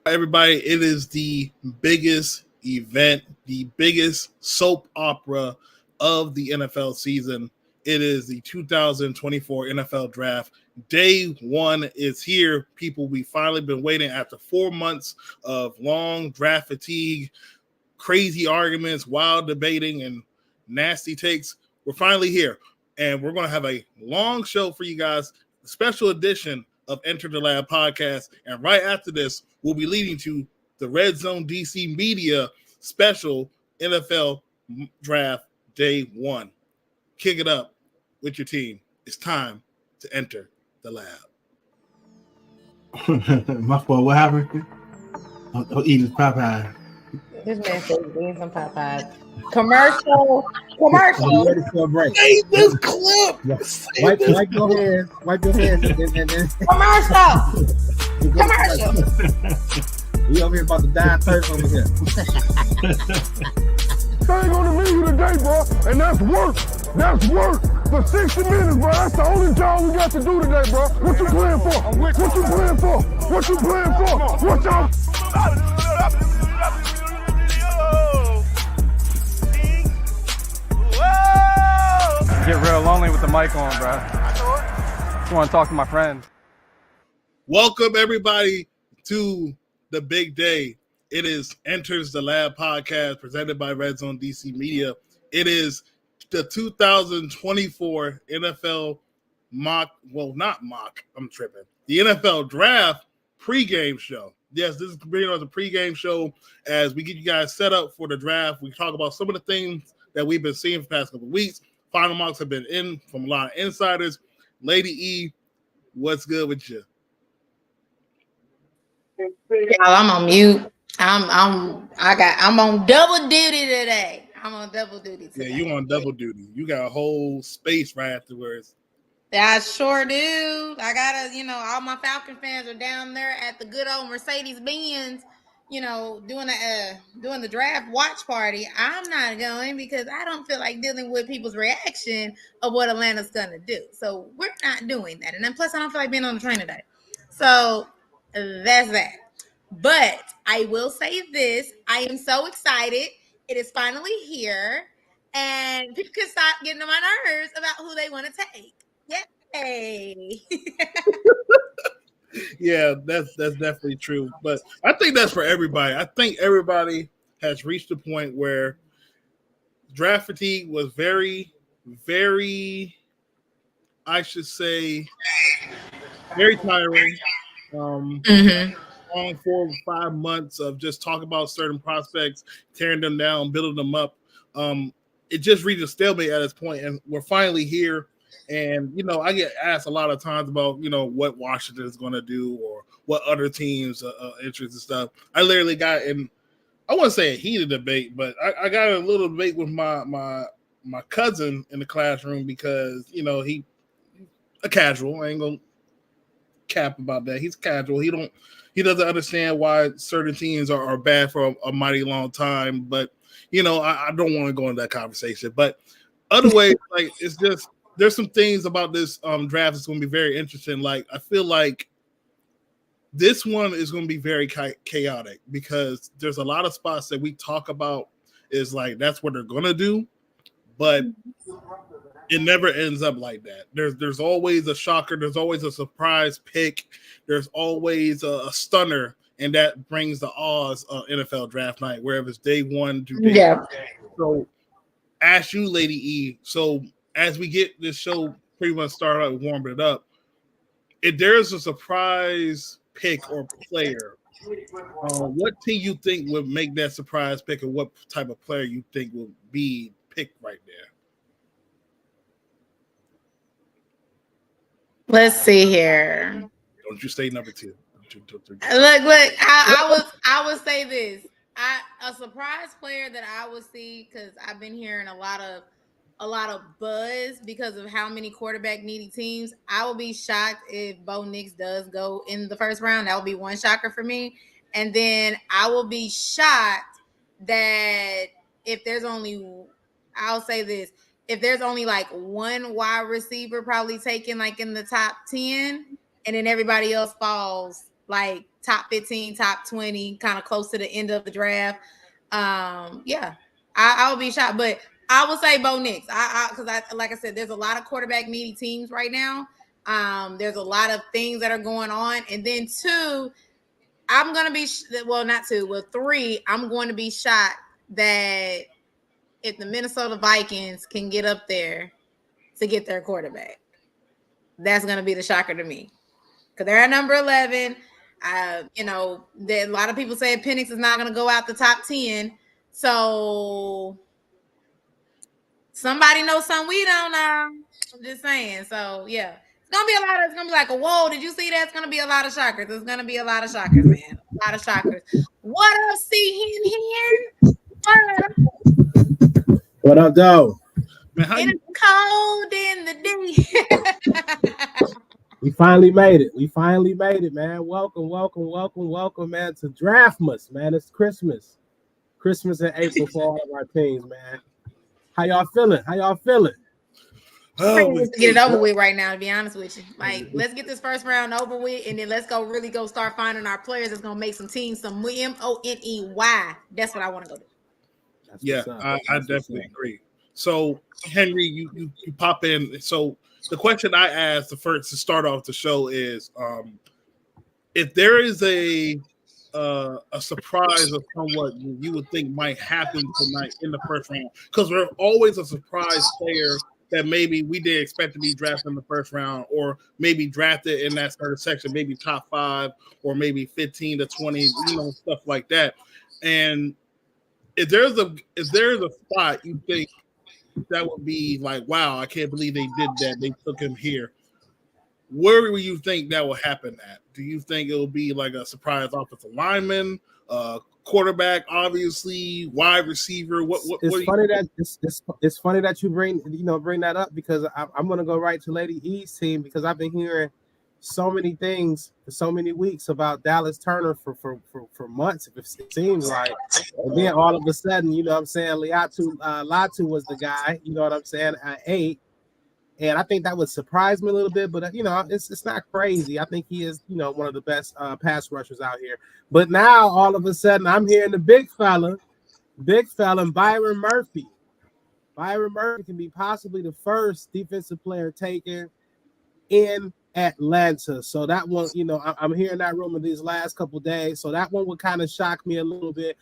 Everybody, it is the biggest event, the biggest soap opera of the NFL season. It is the 2024 NFL Draft. Day one is here. People, we finally been waiting after 4 months of long draft fatigue, crazy arguments, wild debating, and nasty takes. We're finally here, and we're going to have a long show for you guys, special edition of Enter the Lab podcast. And right after this, we'll be leading to the Red Zone DC Media special NFL Draft Day 1. Kick it up with your team. It's time to enter the lab. My fault. What happened? I'll eat his Popeye. This man says eating some Popeyes. Commercial. Ready for a break. Hey, this clip. Wipe your hands. Wipe your hands. Commercial. We over here about to die thirst over here. I ain't gonna meet you today, bro. And that's work. That's work. For 60 minutes, bro. That's the only job we got to do today, bro. What you playing for? What you playing for? What you playing for? What y'all? Get real lonely with the mic on, bro. Just want to talk to my friends. Welcome, everybody, to the big day. It is Enters the Lab podcast presented by Red Zone DC Media. It is the 2024 NFL the NFL Draft pregame show. Yes, this is bringing on the pregame show as we get you guys set up for the draft. We talk about some of the things that we've been seeing for the past couple of weeks. Final mocks have been in from a lot of insiders. Lady E, what's good with you? I'm on mute. I'm on double duty today. I'm on double duty today. Yeah, you on double duty. You got a whole space right afterwards. I sure do. I gotta, all my Falcon fans are down there at the good old Mercedes-Benz, doing the draft watch party. I'm not going because I don't feel like dealing with people's reaction of what Atlanta's gonna do. So we're not doing that. And then plus I don't feel like being on the train today. So that's that. But I will say this. I am so excited. It is finally here. And people can stop getting on my nerves about who they want to take. Yay. Yeah, that's definitely true. But I think that's for everybody. I think everybody has reached a point where draft fatigue was very, very, I should say, very tiring. Long 4 or 5 months of just talking about certain prospects, tearing them down, building them up. It just reached a stalemate at this point, and we're finally here. And, I get asked a lot of times about, what Washington is going to do or what other teams' interest and stuff. I literally got in, I wouldn't say a heated debate, but I got a little debate with my cousin in the classroom because, he a casual. I ain't going to cap about that. He's casual. He doesn't understand why certain teams are bad for a mighty long time. But, I don't want to go into that conversation. But other ways, like, it's just, there's some things about this draft that's going to be very interesting. Like, I feel like this one is going to be very chaotic because there's a lot of spots that we talk about is like, that's what they're going to do. But it never ends up like that. There's always a shocker. There's always a surprise pick. There's always a stunner. And that brings the odds of NFL draft night, wherever it's day one to day. Yeah. So ask you, Lady E. So as we get this show pretty much started out, warming it up, if there's a surprise pick or player, what team you think would make that surprise pick, and what type of player you think would be picked right there? Let's see here. Don't you say number 2. Look. I would say this. A surprise player that I would see, because I've been hearing a lot of buzz because of how many quarterback needy teams. I will be shocked if Bo Nix does go in the first round. That would be one shocker for me. And then I will be shocked that if there's only like one wide receiver probably taken like in the top 10, and then everybody else falls like top 15, top 20, kind of close to the end of the draft. Yeah, I would be shocked, but I would say Bo Nix. Because like I said, there's a lot of quarterback needy teams right now. There's a lot of things that are going on, and then two, I'm gonna be not two, well three. I'm going to be shocked that if the Minnesota Vikings can get up there to get their quarterback, that's gonna be the shocker to me because they're at number 11. A lot of people say Penix is not going to go out the top 10. So somebody knows something we don't know. I'm just saying. So yeah, it's gonna be a lot of. It's gonna be like a whoa. Did you see that? It's gonna be a lot of shockers. It's gonna be a lot of shockers, man. A lot of shockers. What up, see him here? What up, though? Man, it's cold in the day. We finally made it. Man. Welcome, man, to Draftmas, man. It's Christmas in April for all of our teams, man. How y'all feeling? Let's get it over with right now, to be honest with you. Like, let's get this first round over with, and then let's really go start finding our players that's gonna make some teams, some MONEY. That's what I want to go do. Yeah, I definitely agree. So, Henry, you pop in. So the question I asked to start off the show is, if there is a surprise of somewhat you would think might happen tonight in the first round, because there's always a surprise player that maybe we didn't expect to be drafted in the first round, or maybe drafted in that third section, maybe top 5, or maybe 15 to 20, stuff like that. And if there's a spot you think that would be like, wow, I can't believe they did that. They took him here. Where will you think that will happen at? Do you think it will be like a surprise offensive lineman, quarterback, obviously, wide receiver? It's funny that you bring that up, because I'm going to go right to Lady E's team, because I've been hearing so many things for so many weeks about Dallas Turner for months, it seems like. And then all of a sudden, Latu was the guy, at 8. And I think that would surprise me a little bit, but it's not crazy. I think he is, one of the best pass rushers out here. But now all of a sudden I'm hearing the big fella, Byron Murphy. Byron Murphy can be possibly the first defensive player taken in Atlanta. So that one, I'm hearing that rumor these last couple of days. So that one would kind of shock me a little bit.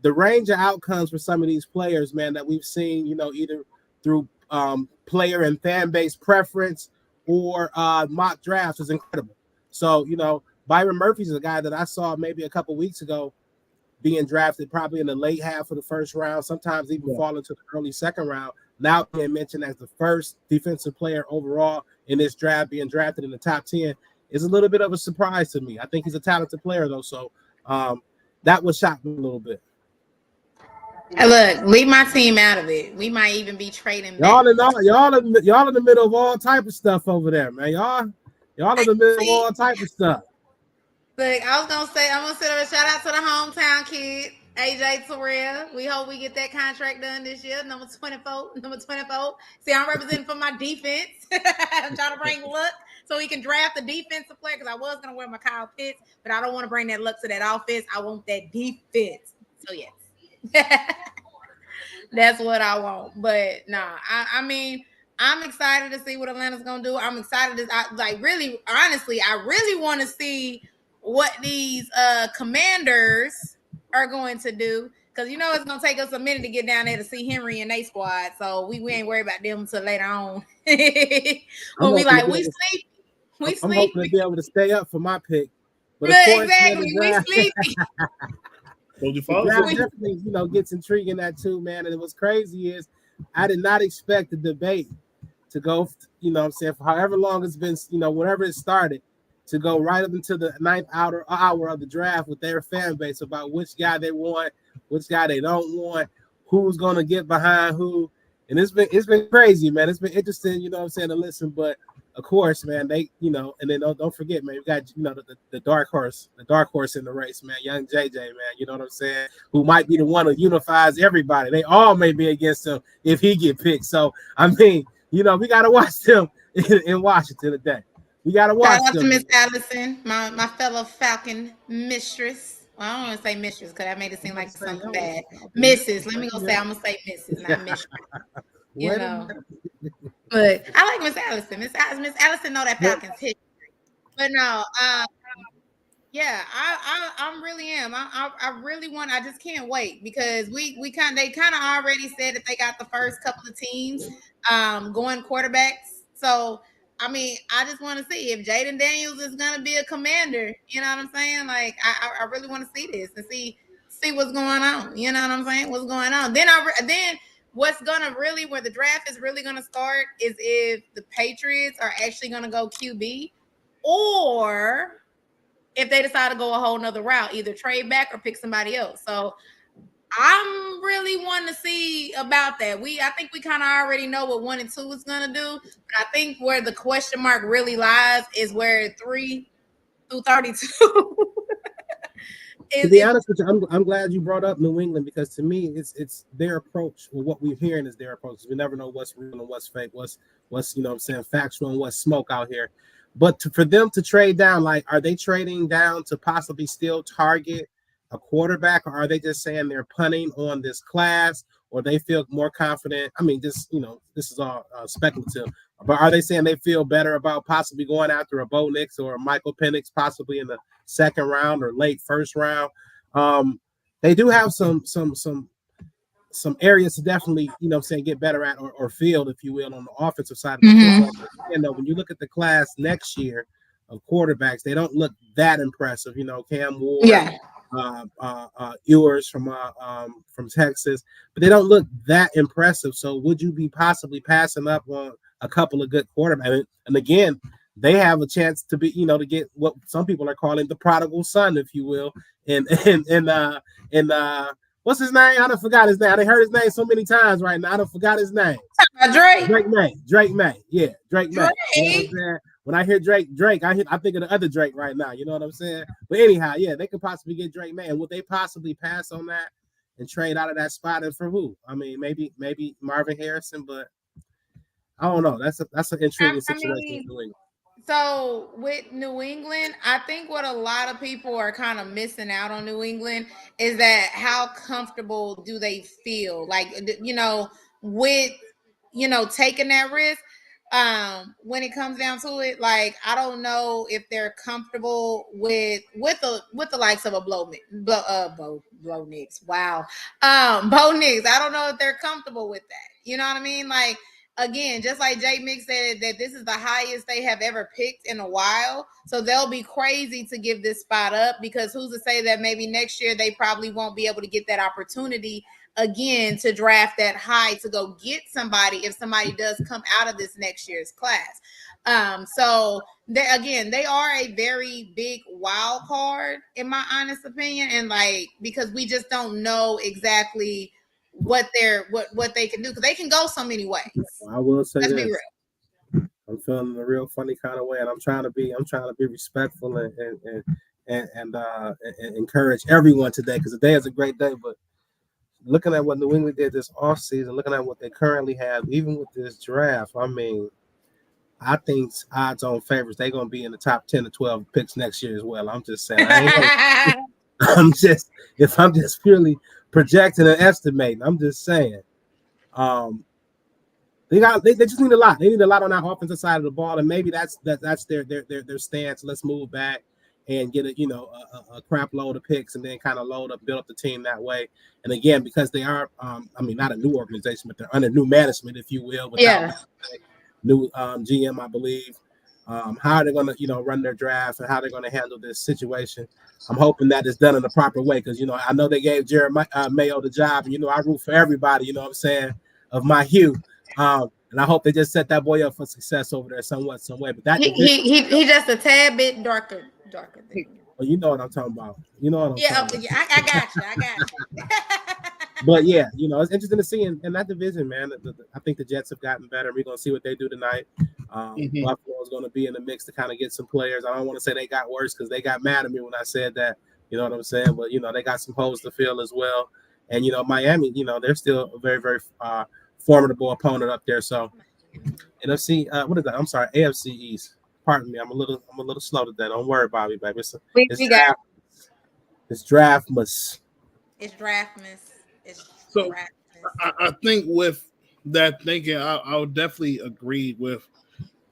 The range of outcomes for some of these players, man, that we've seen, either through player and fan base preference or mock drafts is incredible. So, Byron Murphy's a guy that I saw maybe a couple weeks ago being drafted probably in the late half of the first round, sometimes even fall into the early second round. Now being mentioned as the first defensive player overall in this draft, being drafted in the top 10 is a little bit of a surprise to me. I think he's a talented player, though. So that would shock me a little bit. Hey, look, leave my team out of it. We might even be trading. Y'all in the middle of all type of stuff over there, man. Y'all in the middle of all type of stuff. Look, I'm gonna send a shout out to the hometown kid, AJ Terrell. We hope we get that contract done this year. Number 24. See, I'm representing for my defense. I'm trying to bring luck so he can draft the defensive player, because I was gonna wear my Kyle Pitts, but I don't want to bring that luck to that offense. I want that defense. So yes. That's what I want. But I mean, I'm excited to see what Atlanta's gonna do. I'm excited I really want to see what these commanders are going to do, because it's gonna take us a minute to get down there to see Henry and they squad. So we ain't worried about them until later on. When we sleep. I'm hoping to be able to stay up for my pick. But exactly, we sleepy. Definitely, gets intriguing that too, man. And what's crazy is I did not expect the debate to go, for however long it's been, whenever it started, to go right up into the ninth hour of the draft with their fan base about which guy they want, which guy they don't want, who's going to get behind who. And it's been crazy, man. It's been interesting, to listen. But of course, man, they, and then don't forget, man, you got, the dark horse in the race, man, young JJ, man, you know what I'm saying, who might be the one who unifies everybody. They all may be against him if he get picked. So, I mean, we got to watch them in Washington today. We gotta watch. Shout out to them. Miss Allison, my fellow Falcon mistress. Well, I don't want to say mistress because that made it seem like something bad. Mrs. Let me go say I'm gonna say Mrs. not mistress. You know, but I like Miss Allison. Miss Allison know that Falcons hit. But no, yeah, I really am. I really want. I just can't wait because they kind of already said that they got the first couple of teams going quarterbacks. So I mean, I just want to see if Jaden Daniels is gonna be a commander. You know what I'm saying? Like I really want to see this and see what's going on. You know what I'm saying? What's going on? Then what's gonna really where the draft is really gonna start is if the Patriots are actually gonna go QB or if they decide to go a whole nother route, either trade back or pick somebody else. So I'm really wanting to see about that. I think we kind of already know what 1 and 2 is gonna do. But I think where the question mark really lies is where 3 through 32. To be honest with you, I'm glad you brought up New England because to me it's their approach. Well, what we're hearing is their approach. We never know what's real and what's fake, what's you know what I'm saying, factual and what's smoke out here. But for them to trade down, like, are they trading down to possibly still target a quarterback, or are they just saying they're punting on this class, or they feel more confident? I mean, just, you know, this is all speculative, but are they saying they feel better about possibly going after a Bo Nix or a Michael Penix possibly in the second round or late first round? They do have some areas to definitely, you know what I'm saying, get better at or field, if you will, on the offensive side of the football. You know, when you look at the class next year of quarterbacks, they don't look that impressive. You know, Cam Ward, Ewers from Texas, but they don't look that impressive. So would you be possibly passing up on a couple of good quarterbacks? And again, they have a chance to be, you know, to get what some people are calling the prodigal son, if you will, and what's his name? I done forgot his name. I done heard his name so many times right now. I done forgot his name. Drake May. Yeah, Drake May. You know what I'm saying? When I hear Drake, I think of the other Drake right now. You know what I'm saying? But anyhow, yeah, they could possibly get Drake May. And would they possibly pass on that and trade out of that spot? And for who? I mean, maybe Marvin Harrison, but I don't know. That's an intriguing situation in New England. So with New England, I think what a lot of people are kind of missing out on New England is that how comfortable do they feel? Like, you know, with, you know, taking that risk. When it comes down to it, like, I don't know if they're comfortable with the likes of a Bo Nix. Wow. Bo Nix. I don't know if they're comfortable with that. You know what I mean? Like, again, just like Jay Mix said, that this is the highest they have ever picked in a while. So they'll be crazy to give this spot up, because who's to say that maybe next year they probably won't be able to get that opportunity again to draft that high to go get somebody if somebody does come out of this next year's class. So they are a very big wild card in my honest opinion, and like, because we just don't know exactly what they can do, because they can go so many ways. I will say Let's this. be real. I'm feeling a real funny kind of way, and I'm trying to be respectful and encourage everyone today, because today is a great day. But looking at what New England did this offseason, looking at what they currently have, even with this draft, I mean, I think odds on favorites, they're going to be in the top 10 to 12 picks next year as well. I'm just saying. I'm just purely projecting and estimating. I'm just saying. They just need a lot. They need a lot on that offensive side of the ball, and maybe that's their stance. Let's move back and get a crap load of picks, and then kind of build up the team that way. And again, because they are, not a new organization, but they're under new management, if you will. New GM, I believe. How are they going to, run their draft, and how they're going to handle this situation? I'm hoping that it's done in the proper way, because, I know they gave Jared Mayo the job. And, I root for everybody, what I'm saying, of my hue. And I hope they just set that boy up for success over there some way. But that he just a tad bit darker than. Well, you know what I'm talking about. I got you. But yeah, it's interesting to see in that division, man. I think the Jets have gotten better. We're gonna see what they do tonight. Buffalo is gonna be in the mix to kind of get some players. I don't want to say they got worse, because they got mad at me when I said that. You know what I'm saying? But they got some holes to fill as well. And Miami, they're still a very, very formidable opponent up there. So NFC, what is that? I'm sorry, AFC East. Pardon me. I'm a little slow today. Don't worry, Bobby, baby. We got It's draftmas. it's draftmas. It's So draftmas. I think with that thinking, I would definitely agree with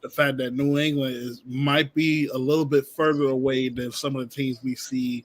the fact that New England might be a little bit further away than some of the teams we see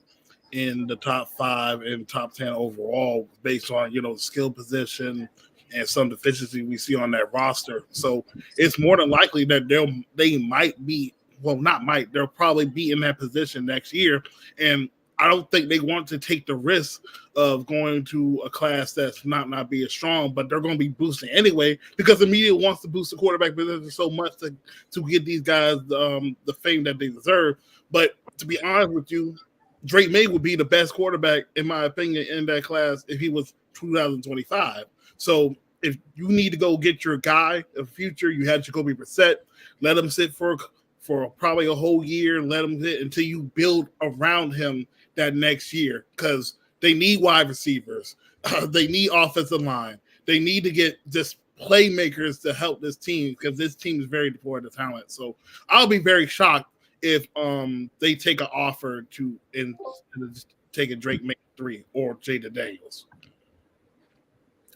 in the top 5 and top 10 overall, based on the skill position and some deficiency we see on that roster. So it's more than likely that they might be, well, not might, they'll probably be in that position next year. And I don't think they want to take the risk of going to a class that's not be as strong, but they're going to be boosting anyway because the media wants to boost the quarterback position so much to get these guys the fame that they deserve. But to be honest with you, Drake May would be the best quarterback, in my opinion, in that class if he was 2025. So if you need to go get your guy of the future, you had Jacoby Brissett, let him sit for probably a whole year, let him sit until you build around him that next year, because they need wide receivers. They need offensive line. They need to get just playmakers to help this team because this team is very devoid of talent. So I'll be very shocked if they take an offer to take a Drake May 3 or Jada Daniels.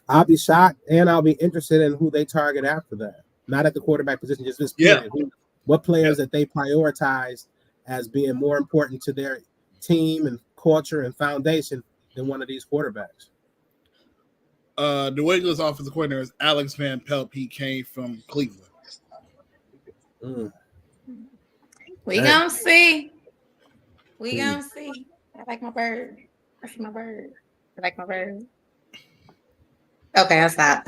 I'll be shocked, and I'll be interested in who they target after that. Not at the quarterback position, just this period. What players that they prioritize as being more important to their team and culture and foundation than one of these quarterbacks. New England's offensive coordinator is Alex Van Pelt. He came from Cleveland. We gonna see. We gonna see. I like my bird. I see my bird. I like my bird. Okay, I'll stop.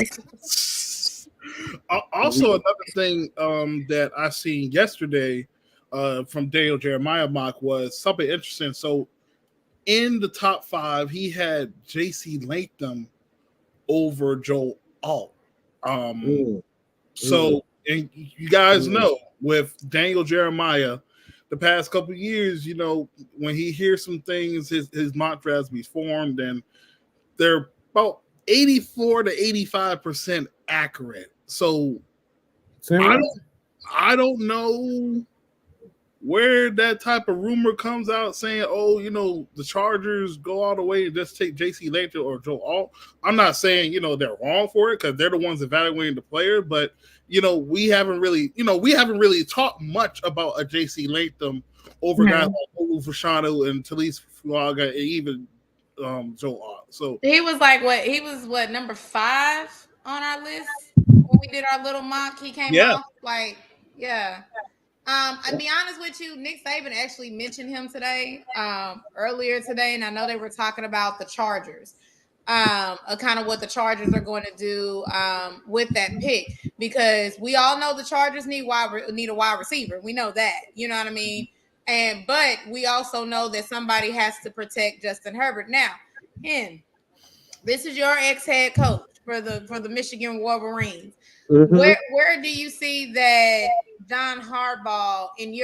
Also, another thing that I seen yesterday from Daniel Jeremiah mock was something interesting. So in the top 5, he had J.C. Latham over Joe Alt. So, and you guys know with Daniel Jeremiah, the past couple of years, when he hears some things, his mock drafts be formed, and they're about 84 to 85% accurate. So I don't know where that type of rumor comes out saying, the Chargers go all the way and just take J.C. Latham or Joe Alt. I'm not saying, they're wrong for it because they're the ones evaluating the player, but we haven't really talked much about a J.C. Latham over guys like Olu Fashanu and Talise Fuaga and even Joe Alt. So he was what, number 5 on our list when we did our little mock. He came off I'd be honest with you, Nick Saban actually mentioned him today, earlier today, and I know they were talking about the Chargers, kind of what the Chargers are going to do with that pick, because we all know the Chargers need a wide receiver. We know that, you know what I mean? But we also know that somebody has to protect Justin Herbert. Now, this is your ex-head coach for the Michigan Wolverines. Mm-hmm. Where do you see that John Harbaugh, and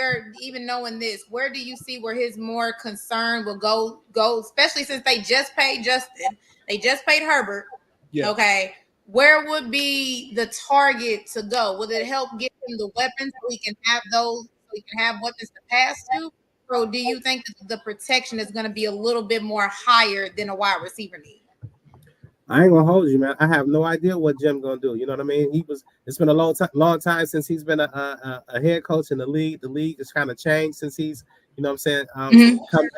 even knowing this, where do you see where his more concern will go, especially since they just paid Justin, they just paid Herbert. Yeah. Okay. Where would be the target to go? Will it help get him the weapons so he can have weapons to pass to? Or do you think that the protection is going to be a little bit more higher than a wide receiver need? I ain't gonna hold you, man. I have no idea what Jim's gonna do. You know what I mean? It's been a long time since he's been a head coach in the league. The league has kind of changed since he's, come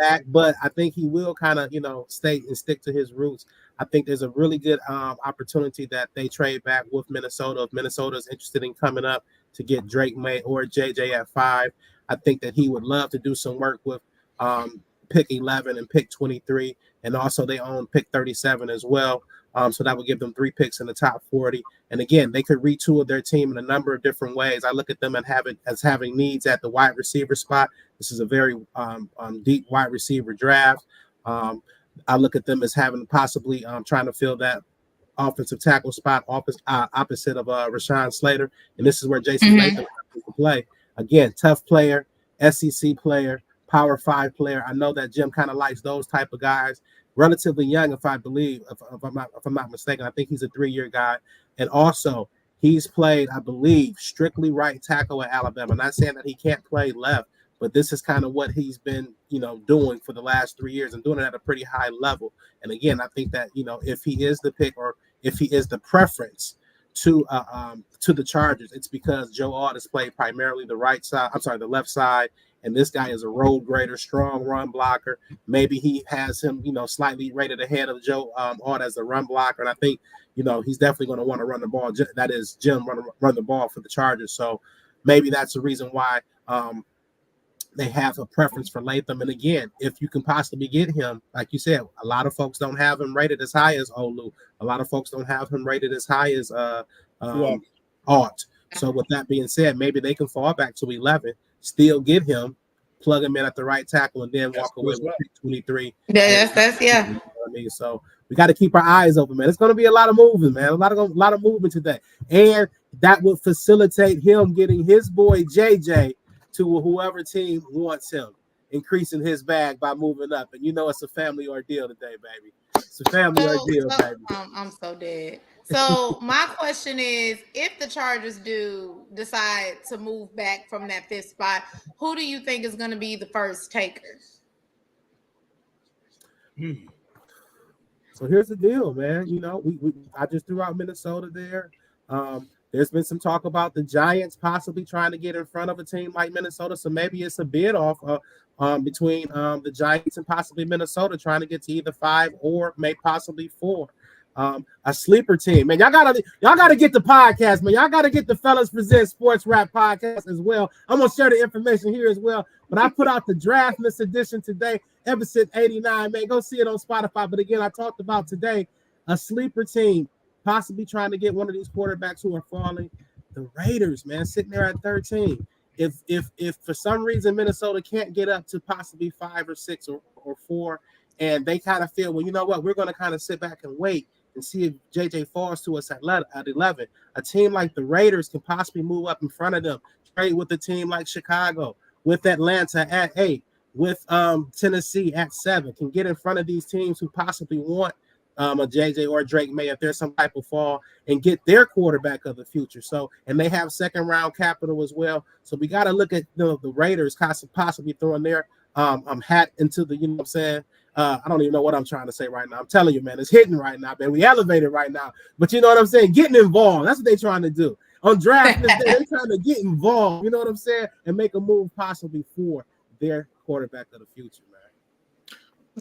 back. But I think he will kind of, stay and stick to his roots. I think there's a really good opportunity that they trade back with Minnesota. If Minnesota's interested in coming up to get Drake May or JJ at 5, I think that he would love to do some work with pick 11 and pick 23, and also they own pick 37 as well. So that would give them 3 picks in the top 40. And again, they could retool their team in a number of different ways. I look at them as having needs at the wide receiver spot. This is a very deep wide receiver draft. I look at them as having possibly trying to fill that offensive tackle spot opposite of Rashawn Slater. And this is where J.C. Latham comes to play. Again, tough player, SEC player, Power 5 player. I know that Jim kind of likes those type of guys. Relatively young, if I'm not mistaken. I think he's a 3-year guy. And also, He's played, I believe, strictly right tackle at Alabama. I'm not saying that he can't play left, but this is kind of what he's been, doing for the last 3 years and doing it at a pretty high level. And again, I think that, if he is the pick or if he is the preference to the Chargers, it's because Joe Alt has played primarily the left side, and this guy is a road grader, strong run blocker. Maybe he has him, slightly rated ahead of Joe Alt as a run blocker, and I think, he's definitely going to want to run the ball. That is, Jim run the ball for the Chargers. So maybe that's the reason why they have a preference for Latham. And again, if you can possibly get him, like you said, a lot of folks don't have him rated as high as Olu. A lot of folks don't have him rated as high as Alt. So with that being said, maybe they can fall back to 11, still get him, plug him in at the right tackle, and then walk away with 23. That's You know what I mean? So we got to keep our eyes open, man. It's going to be a lot of movement, man. A lot of movement today, and that would facilitate him getting his boy JJ to whoever team wants him, increasing his bag by moving up. And it's a family ordeal today, baby. It's a family ordeal, baby. I'm so dead. So my question is, if the Chargers do decide to move back from that 5th spot, who do you think is going to be the first taker? So here's the deal, man. I just threw out Minnesota there. There's been some talk about the Giants possibly trying to get in front of a team like Minnesota. So maybe it's a bid off between the Giants and possibly Minnesota trying to get to either 5 or maybe possibly 4. A sleeper team, man. Y'all gotta get the podcast, man. Y'all gotta get the Fellas Present Sports Rap podcast as well. I'm gonna share the information here as well. But I put out the draft list edition today, episode 89. Man, go see it on Spotify. But again, I talked about today a sleeper team possibly trying to get one of these quarterbacks who are falling. The Raiders, man, sitting there at 13. If for some reason Minnesota can't get up to possibly 5 or 6 or 4, and they kind of feel, well, you know what, we're going to kind of sit back and wait and see if JJ falls to us at 11. A team like the Raiders can possibly move up in front of them, trade with a team like Chicago, with Atlanta at 8, with Tennessee at 7, can get in front of these teams who possibly want a JJ or Drake May if there's some type of fall and get their quarterback of the future. So, and they have second round capital as well. So we got to look at the Raiders possibly throwing their hat into the, what I'm saying? I don't even know what I'm trying to say right now. I'm telling you, man, it's hitting right now, man. We elevated right now. But you know what I'm saying? Getting involved. That's what they're trying to do. On draft day, they're trying to get involved. You know what I'm saying? And make a move possibly for their quarterback of the future, man.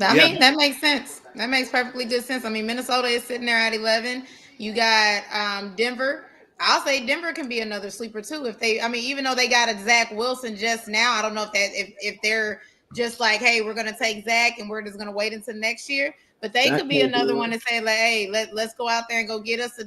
I mean, that makes sense. That makes perfectly good sense. I mean, Minnesota is sitting there at 11. You got Denver. I'll say Denver can be another sleeper too. Even though they got a Zach Wilson just now, I don't know if they're just like, hey, we're gonna take Zach and we're just gonna wait until next year. But they could be another one to say, like, hey, let's go out there and go get us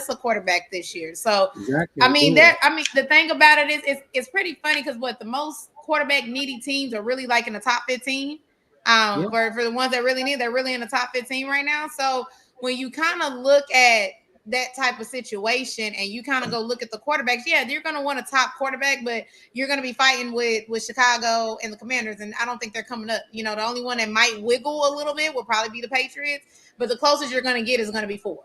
a quarterback this year. So the thing about it is it's pretty funny because the most quarterback needy teams are really like in the top 15. For the ones that really need, they're really in the top 15 right now. So when you kind of look at that type of situation and you kind of go look at the quarterbacks, you're going to want a top quarterback, but you're going to be fighting with Chicago and the Commanders, and I don't think they're coming up. The only one that might wiggle a little bit will probably be the Patriots, but the closest you're going to get is going to be 4.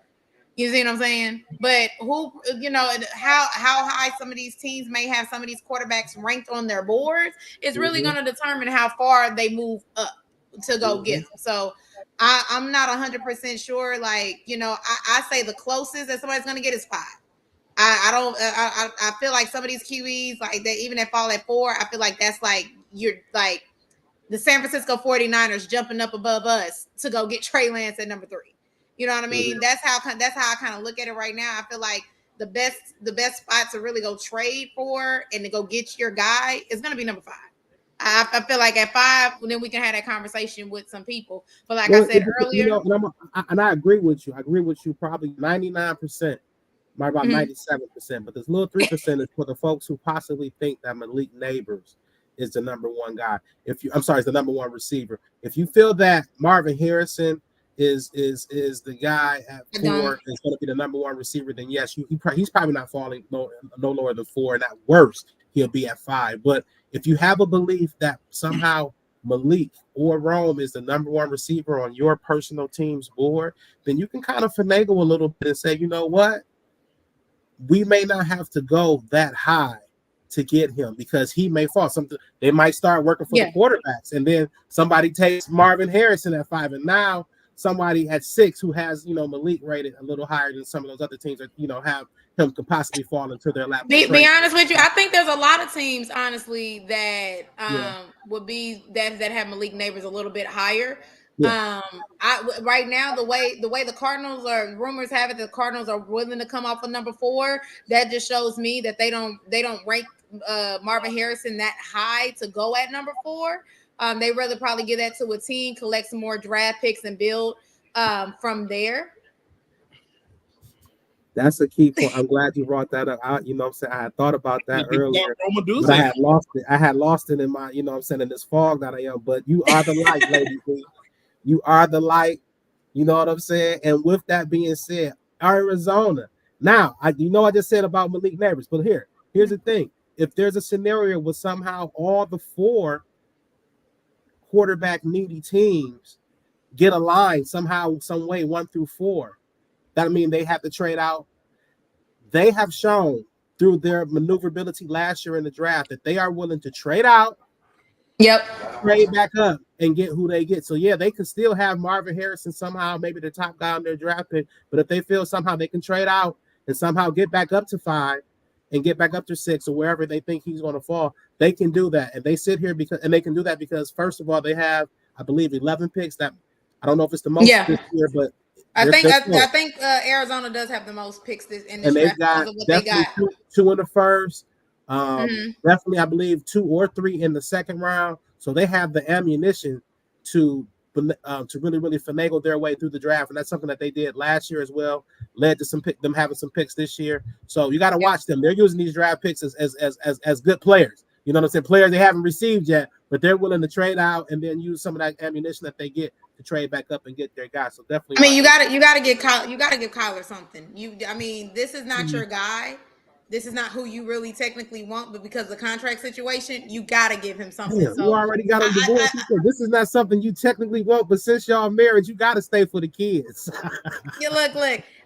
You see what I'm saying? But how high some of these teams may have some of these quarterbacks ranked on their boards is really going to determine how far they move up to go get them. So I'm not 100% sure. Like, I say the closest that somebody's going to get is 5. I feel like some of these QEs, like they even that fall at 4, I feel like that's like you're like the San Francisco 49ers jumping up above us to go get Trey Lance at number 3. You know what I mean? That's how I kind of look at it right now. I feel like the best spot to really go trade for and to go get your guy is going to be number 5. I feel like at 5, then we can have that conversation with some people. But like I said earlier, and I agree with you. I agree with you probably 99%, maybe about 97%. But this little 3% is for the folks who possibly think that Malik Neighbors is the number 1 guy. Is the number 1 receiver. If you feel that Marvin Harrison is the guy at 4 is going to be the number 1 receiver, then yes, he's probably not falling no lower than 4, and at worst he'll be at 5. But if you have a belief that somehow Malik or Rome is the number 1 receiver on your personal team's board, then you can kind of finagle a little bit and say, you know what, we may not have to go that high to get him because he may fall. Something they might start working for the quarterbacks, and then somebody takes Marvin Harrison at 5, and now somebody at 6 who has Malik rated a little higher than some of those other teams that have him could possibly fall into their lap. Be honest with you, I think there's a lot of teams, honestly, that would be that have Malik Neighbors a little bit higher. Yeah. Right now the way the Cardinals are, rumors have it the Cardinals are willing to come off of number 4. That just shows me that they don't rank Marvin Harrison that high to go at number 4. They rather probably give that to a team, collect some more draft picks, and build from there. That's a key point. I'm glad you brought that up. I had thought about that earlier, but I had lost it. I had lost it in my, in this fog that I am. But you are the light, lady. You are the light. You know what I'm saying? And with that being said, Arizona. Now, I just said about Malik Neighbors, but here's the thing. If there's a scenario where somehow all the 4 quarterback needy teams get aligned somehow, some way, 1 through 4, that means they have to trade out. They have shown through their maneuverability last year in the draft that they are willing to trade out, trade back up, and get who they get. So yeah, they can still have Marvin Harrison somehow, maybe the top guy on their draft pick. But if they feel somehow they can trade out and somehow get back up to 5 and get back up to 6 or wherever they think he's going to fall, they can do that. And they sit here they can do that because first of all, they have, I believe, 11 picks. That I don't know if it's the most this year, but I think Arizona does have the most picks in this draft because of what they got. 2 in the first, definitely I believe 2 or 3 in the second round. So they have the ammunition to really, really finagle their way through the draft, and that's something that they did last year as well. Led to them having some picks this year. So you got to watch them. They're using these draft picks as good players. You know what I'm saying? Players they haven't received yet, but they're willing to trade out and then use some of that ammunition that they get to trade back up and get their guy. So definitely. I mean, you gotta give Kyler something. This is not your guy. This is not who you really technically want, but because of the contract situation, you gotta give him something. Yeah, you already got him divorced. This is not something you technically want, but since y'all married, you gotta stay for the kids. Yeah, look.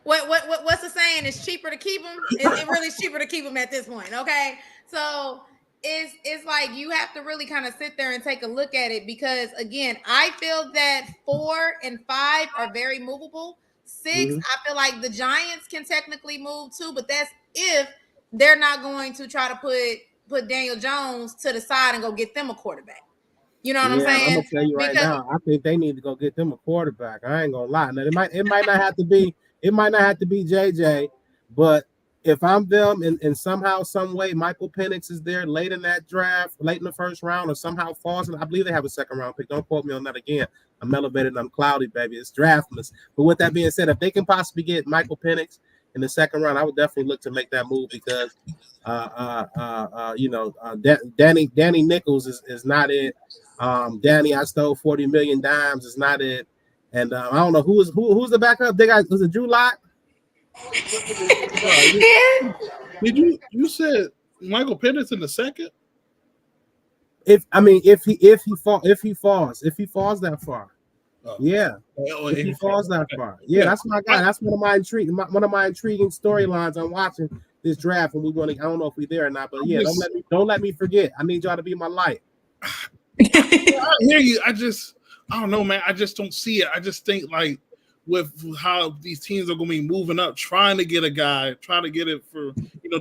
What's the saying? It's cheaper to keep them. It really is cheaper to keep them at this point. Okay, so. It's like you have to really kind of sit there and take a look at it because again, I feel that 4 and 5 are very movable. 6, I feel like the Giants can technically move too, but that's if they're not going to try to put Daniel Jones to the side and go get them a quarterback. You know what I'm saying? I'm gonna tell you right now, I think they need to go get them a quarterback. I ain't gonna lie. Now it might not have to be JJ, but if I'm them and somehow, some way, Michael Penix is there late in that draft, late in the first round, or somehow falls in, I believe they have a second round pick. Don't quote me on that again. I'm elevated and I'm cloudy, baby. It's draftmas. But with that being said, if they can possibly get Michael Penix in the second round, I would definitely look to make that move because, Danny Nichols is not it. Danny, I stole 40 million dimes is not it. And I don't know who's the backup. Was it Drew Lock? Did you said Michael Penix in the second? If he falls that far, if he falls that far, that's my guy. That's one of my intriguing storylines. I'm watching this draft, and I don't know if we're there or not, but don't let me forget. I need y'all to be my light. I hear you. I don't know, man. I just don't see it. I just think like. With how these teams are going to be moving up, trying to get a guy, trying to get it for,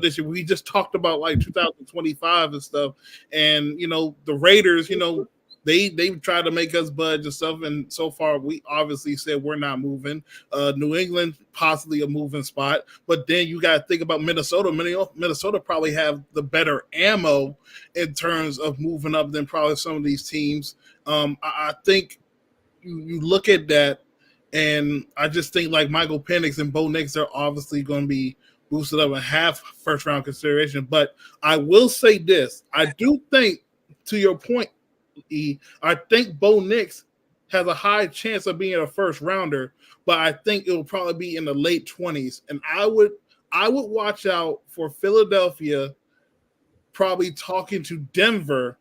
this year. We just talked about like 2025 and stuff. And, the Raiders, they try to make us budge and stuff. And so far, we obviously said we're not moving. New England, possibly a moving spot. But then you got to think about Minnesota. Minnesota probably have the better ammo in terms of moving up than probably some of these teams. I think you look at that. And I just think like Michael Penix and Bo Nix are obviously going to be boosted up and have first round consideration. But I will say this. I do think, to your point, E, I think Bo Nix has a high chance of being a first rounder, but I think it will probably be in the late 20s. And I would watch out for Philadelphia probably talking to Denver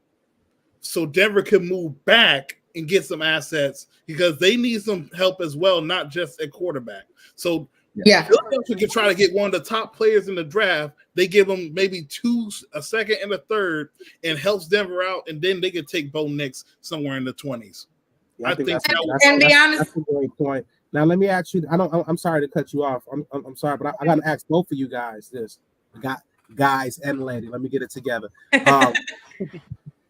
so Denver can move back and get some assets because they need some help as well, not just at quarterback. So Yeah. Philadelphia can try to get one of the top players in the draft. They give them maybe a second and a third, and helps Denver out, and then they can take Bo Nix somewhere in the 20s. Yeah, I think that's a great point. Now let me ask you. I'm sorry to cut you off. I'm sorry, but I got to ask both of you guys this. Guys and lady. Let me get it together.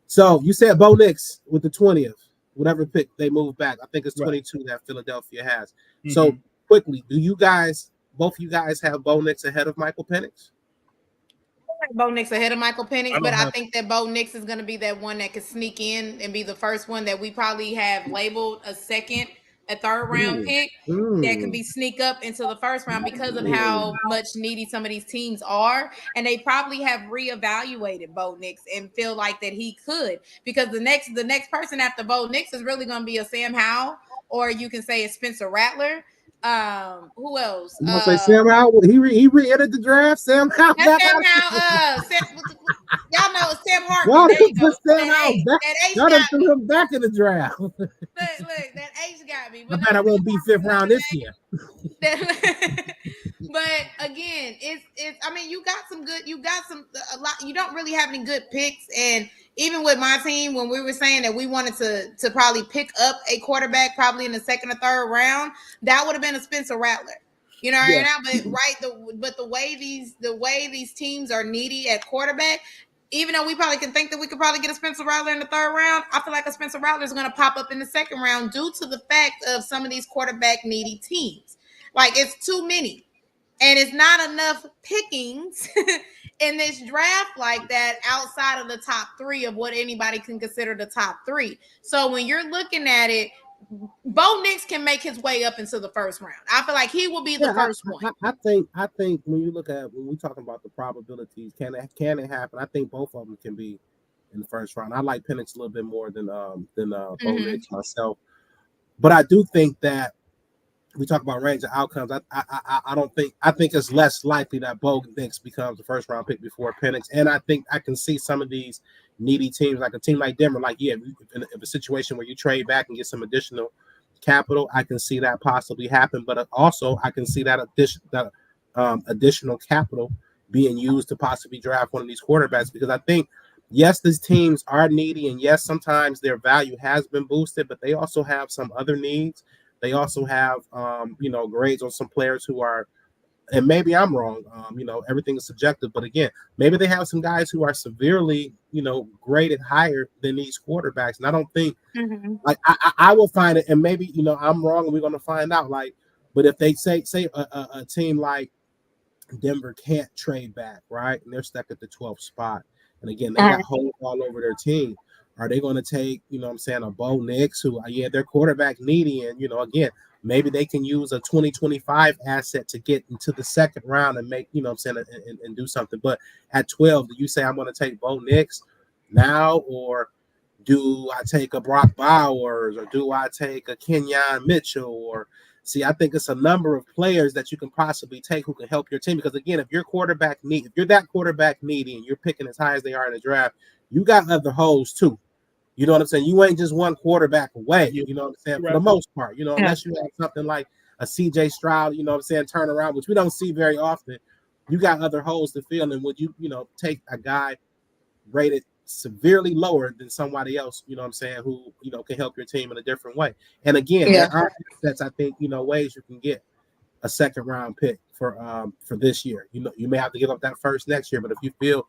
So you said Bo Nix with the 20th, whatever pick they move back. I think it's 22 that Philadelphia has. Mm-hmm. So quickly, both of you guys have Bo Nix ahead of Michael Penix? Bo Nix ahead of Michael Penix, but I think that Bo Nix is going to be that one that could sneak in and be the first one that we probably have labeled a third round pick that could be sneak up into the first round because of how much needy some of these teams are, and they probably have reevaluated Bo Nix and feel like that he could, because the next person after Bo Nix is really going to be a Sam Howell, or you can say a Spencer Rattler. Who else? You want to say Sam Howell? He re-entered the draft. Sam Howell. That's Sam Howell. Y'all know Sam Hartman. There you go. Sam Howell. Y'all done threw him back in the draft. Look, that H got me. But I won't be 5th round this year. But again, it's. I mean, you got a lot. You don't really have any good picks, and even with my team, when we were saying that we wanted to probably pick up a quarterback, probably in the 2nd or 3rd round, that would have been a Spencer Rattler. You know, right now, but the way these teams are needy at quarterback, even though we probably can think that we could probably get a Spencer Rattler in the 3rd round, I feel like a Spencer Rattler is going to pop up in the 2nd round due to the fact of some of these quarterback needy teams. Like, it's too many. And it's not enough pickings in this draft like that outside of the top 3 of what anybody can consider the top 3. So when you're looking at it, Bo Nix can make his way up into the 1st round. I feel like he will be the first one. I think when you look at, when we're talking about the probabilities, can it happen? I think both of them can be in the 1st round. I like Penix a little bit more than Bo Nix myself, but I do think that we talk about range of outcomes. I think it's less likely that Bo Nix becomes the 1st round pick before Penix. And I think I can see some of these needy teams, like a team like Denver, like, if a situation where you trade back and get some additional capital, I can see that possibly happen. But also I can see that additional capital being used to possibly draft one of these quarterbacks, because I think, yes, these teams are needy, and yes, sometimes their value has been boosted, but they also have some other needs. They also have, grades on some players who are, and maybe I'm wrong, everything is subjective, but again, maybe they have some guys who are severely, graded higher than these quarterbacks. And I don't think, like, I will find it, and maybe, I'm wrong, and we're going to find out, like, but if they say a team like Denver can't trade back, right, and they're stuck at the 12th spot, and again, they got holes all over their team. Are they going to take, a Bo Nix, who, their quarterback needy, and, again, maybe they can use a 2025 asset to get into the 2nd round and make, and do something. But at 12, do you say I'm going to take Bo Nix now, or do I take a Brock Bowers, or do I take a Kenyon Mitchell? Or see, I think it's a number of players that you can possibly take who can help your team. Because again, if you're that quarterback needy and you're picking as high as they are in the draft, you got other holes too. You know what I'm saying? You ain't just one quarterback away, you know what I'm saying? For the most part, unless you have something like a CJ Stroud, turnaround, which we don't see very often. You got other holes to fill. And would you, take a guy rated severely lower than somebody else, who, can help your team in a different way? And again, there are assets, I think, ways you can get a 2nd round pick for this year. You may have to give up that first next year, but if you feel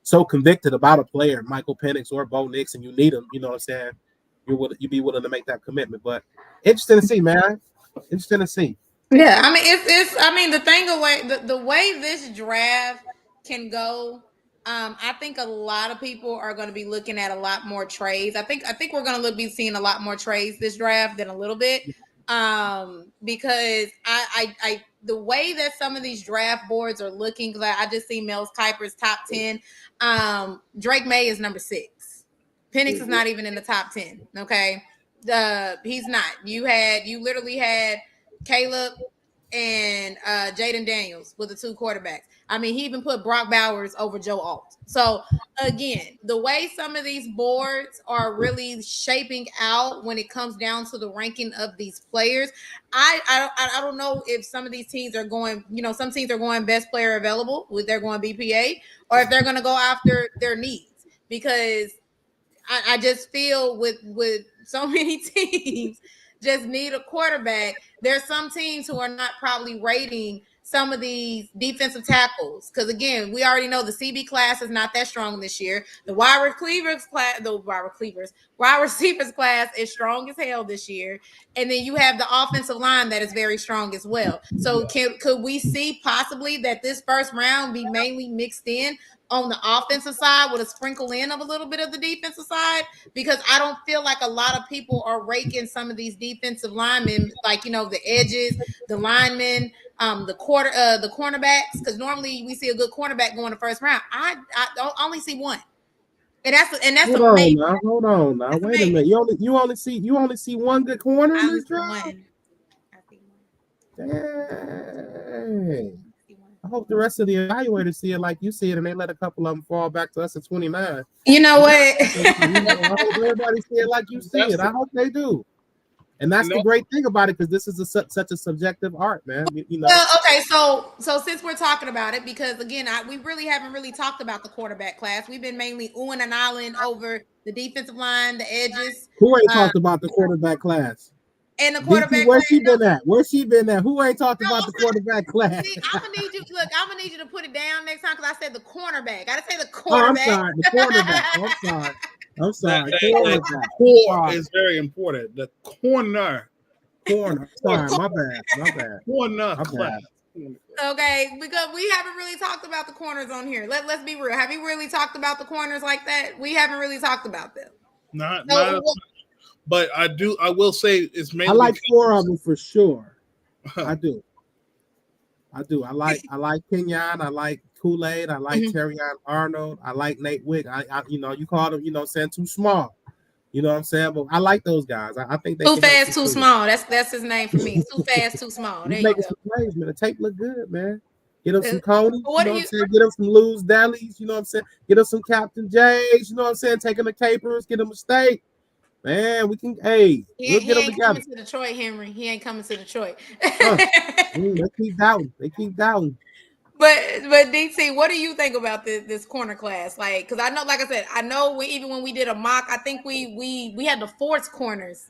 so convicted about a player, Michael Penix or Bo Nix, and you need him, you'd be willing to make that commitment. But interesting to see, man. Interesting to see. Yeah, I mean, the way this draft can go. I think a lot of people are going to be looking at a lot more trades. I think we're going to be seeing a lot more trades this draft than a little bit, because I the way that some of these draft boards are looking, because I just see Mel Kiper's top 10. Drake May is number 6. Penix is not even in the top 10. Okay, he's not. You literally had Caleb, and Jaden Daniels with the 2 quarterbacks. I mean, he even put Brock Bowers over Joe Alt. So again, the way some of these boards are really shaping out when it comes down to the ranking of these players, I don't know if some of these teams are going, some teams are going best player available, with they're going BPA, or if they're going to go after their needs, because I just feel with so many teams just need a quarterback. There's some teams who are not probably rating some of these defensive tackles, because again, we already know the CB class is not that strong this year. The wide receivers class is strong as hell this year, and then you have the offensive line that is very strong as well. So could we see possibly that this first round be mainly mixed in on the offensive side with a sprinkle in of a little bit of the defensive side? Because I don't feel like a lot of people are raking some of these defensive linemen, like, the edges, the linemen, the cornerbacks, because normally we see a good cornerback go in the first round. I don't only see one. And that's amazing. Hold on now. Wait a minute. You only see one good corner in this draft? Dang. I hope the rest of the evaluators see it like you see it, and they let a couple of them fall back to us at 29. You know what? I hope everybody see it like you see it. I hope they do. And that's the great thing about it, because this is such a subjective art, man. Well, okay, so since we're talking about it, because again, we really haven't really talked about the quarterback class. We've been mainly oohing and ahhing over the defensive line, the edges. Who ain't talked about the quarterback class? And the quarterback where's she been at? Where's she been at? Who ain't talked about the quarterback class? See, I'm gonna need you to put it down next time, because I said the cornerback. I didn't say the quarterback. Oh, I'm sorry, the quarterback. I'm sorry. The core is very important. The corner. Sorry, my bad. Corner class. Okay, because we haven't really talked about the corners on here. Let's be real. Have you really talked about the corners like that? We haven't really talked about them. Not but I will say it's mainly. I like 4 of them for sure. I do. I like Kenyon. I like Kool-Aid. I like Terrion Arnold. I like Nate Wick. You call them, saying too small. You know what I'm saying? But I like those guys. I think they too fast, too small. That's his name for me. Too fast, too small. There you go. Some plays, man. The tape look good, man. Get them some Coney. You know what I'm saying? Get them some Lou's Delis. You know what I'm saying? Get them some Captain J's. You know what I'm saying? Taking the capers. Get them a steak. Man, we can. We'll get them together. Coming to Detroit, Henry. He ain't coming to Detroit. They keep doubting. But DC, what do you think about this corner class? Like, because I know, like I said, even when we did a mock, I think we had the forced corners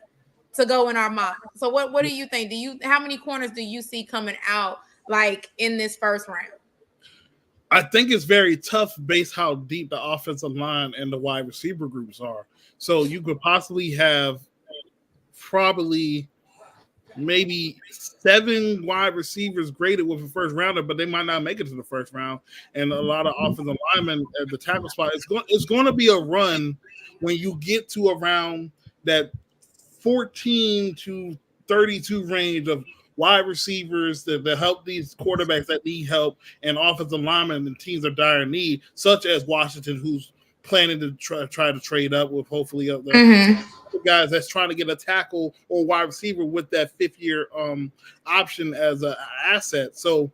to go in our mock. So what do you think? How many corners do you see coming out like in this first round? I think it's very tough based how deep the offensive line and the wide receiver groups are. So you could possibly have probably maybe 7 wide receivers graded with a first rounder, but they might not make it to the first round. And a lot of offensive linemen at the tackle spot. It's going to be a run when you get to around that 14 to 32 range of wide receivers that help these quarterbacks that need help, and offensive linemen and teams are dire need, such as Washington, who's planning to try to trade up with hopefully other guys that's trying to get a tackle or wide receiver with that 5th-year option as an asset. So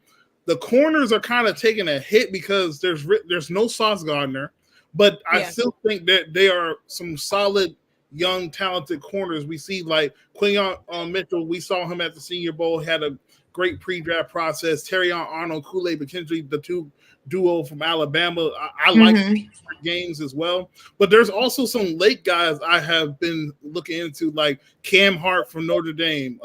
the corners are kind of taking a hit because there's no Sauce Gardner, but I still think that they are some solid young talented corners. We see like Quinyon Mitchell. We saw him at the Senior Bowl, had a great pre-draft process. Terrion Arnold, Kool-Aid McKinstry, the 2 duo from Alabama. I like games as well. But there's also some late guys I have been looking into, like Cam Hart from Notre Dame,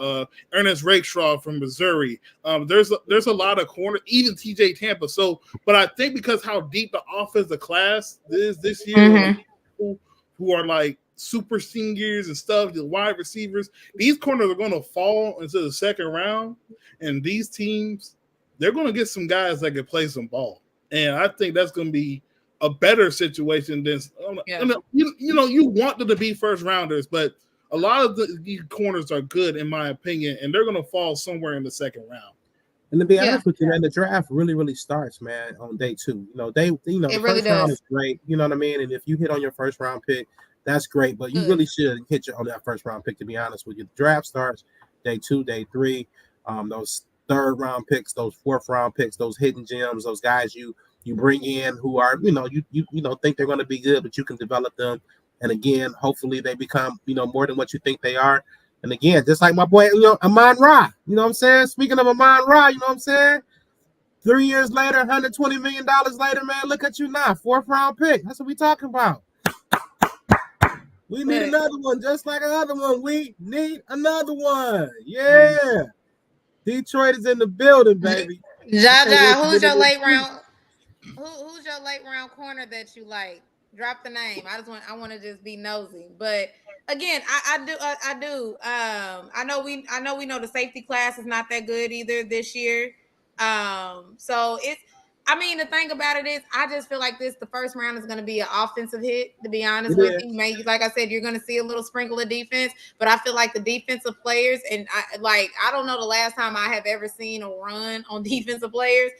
Ernest Rakestraw from Missouri. There's a lot of corners, even TJ Tampa. So, but I think because how deep the offensive class is this year, like people who are like super seniors and stuff, the wide receivers, these corners are going to fall into the second round, and these teams, they're going to get some guys that can play some ball. And I think that's going to be a better situation than you want them to be first rounders, but a lot of these corners are good in my opinion, and they're going to fall somewhere in the second round. And to be honest with you, man, the draft really starts, man, on day 2. The really first round is great. You know what I mean? And if you hit on your first round pick, that's great. But you really should hit on that first round pick. To be honest with you, the draft starts day 2, day 3. Those third round picks, those fourth round picks, those hidden gems, those guys you bring in who are, you know, think they're going to be good, but you can develop them. And again, hopefully they become, you know, more than what you think they are. And again, just like my boy, you know, Amon Ra, you know what I'm saying? Speaking of Amon Ra, you know what I'm saying? 3 years later, $120 million later, man, look at you now. Fourth round pick. That's what we talking about. We need another one, just like another one. We need another one. Yeah. Detroit is in the building, baby. Jaja, who's your late round? Who's your late round corner that you like? Drop the name. I want to just be nosy. But again, I do. I know we know the safety class is not that good either this year. So it's. I mean, the thing about it is, I just feel like the first round is going to be an offensive hit. To be honest with you, maybe like I said, you're going to see a little sprinkle of defense, but I feel like the defensive players, and I don't know the last time I have ever seen a run on defensive players.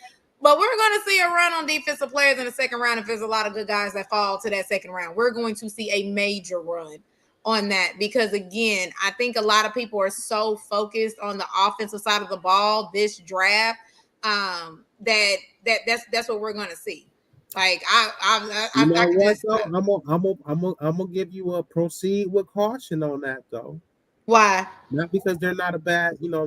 But we're going to see a run on defensive players in the second round if there's a lot of good guys that fall to that second round. We're going to see a major run on that because, again, I think a lot of people are so focused on the offensive side of the ball this draft that's what we're going to see. Like I'm gonna give you a proceed with caution on that though. Why? Not because they're not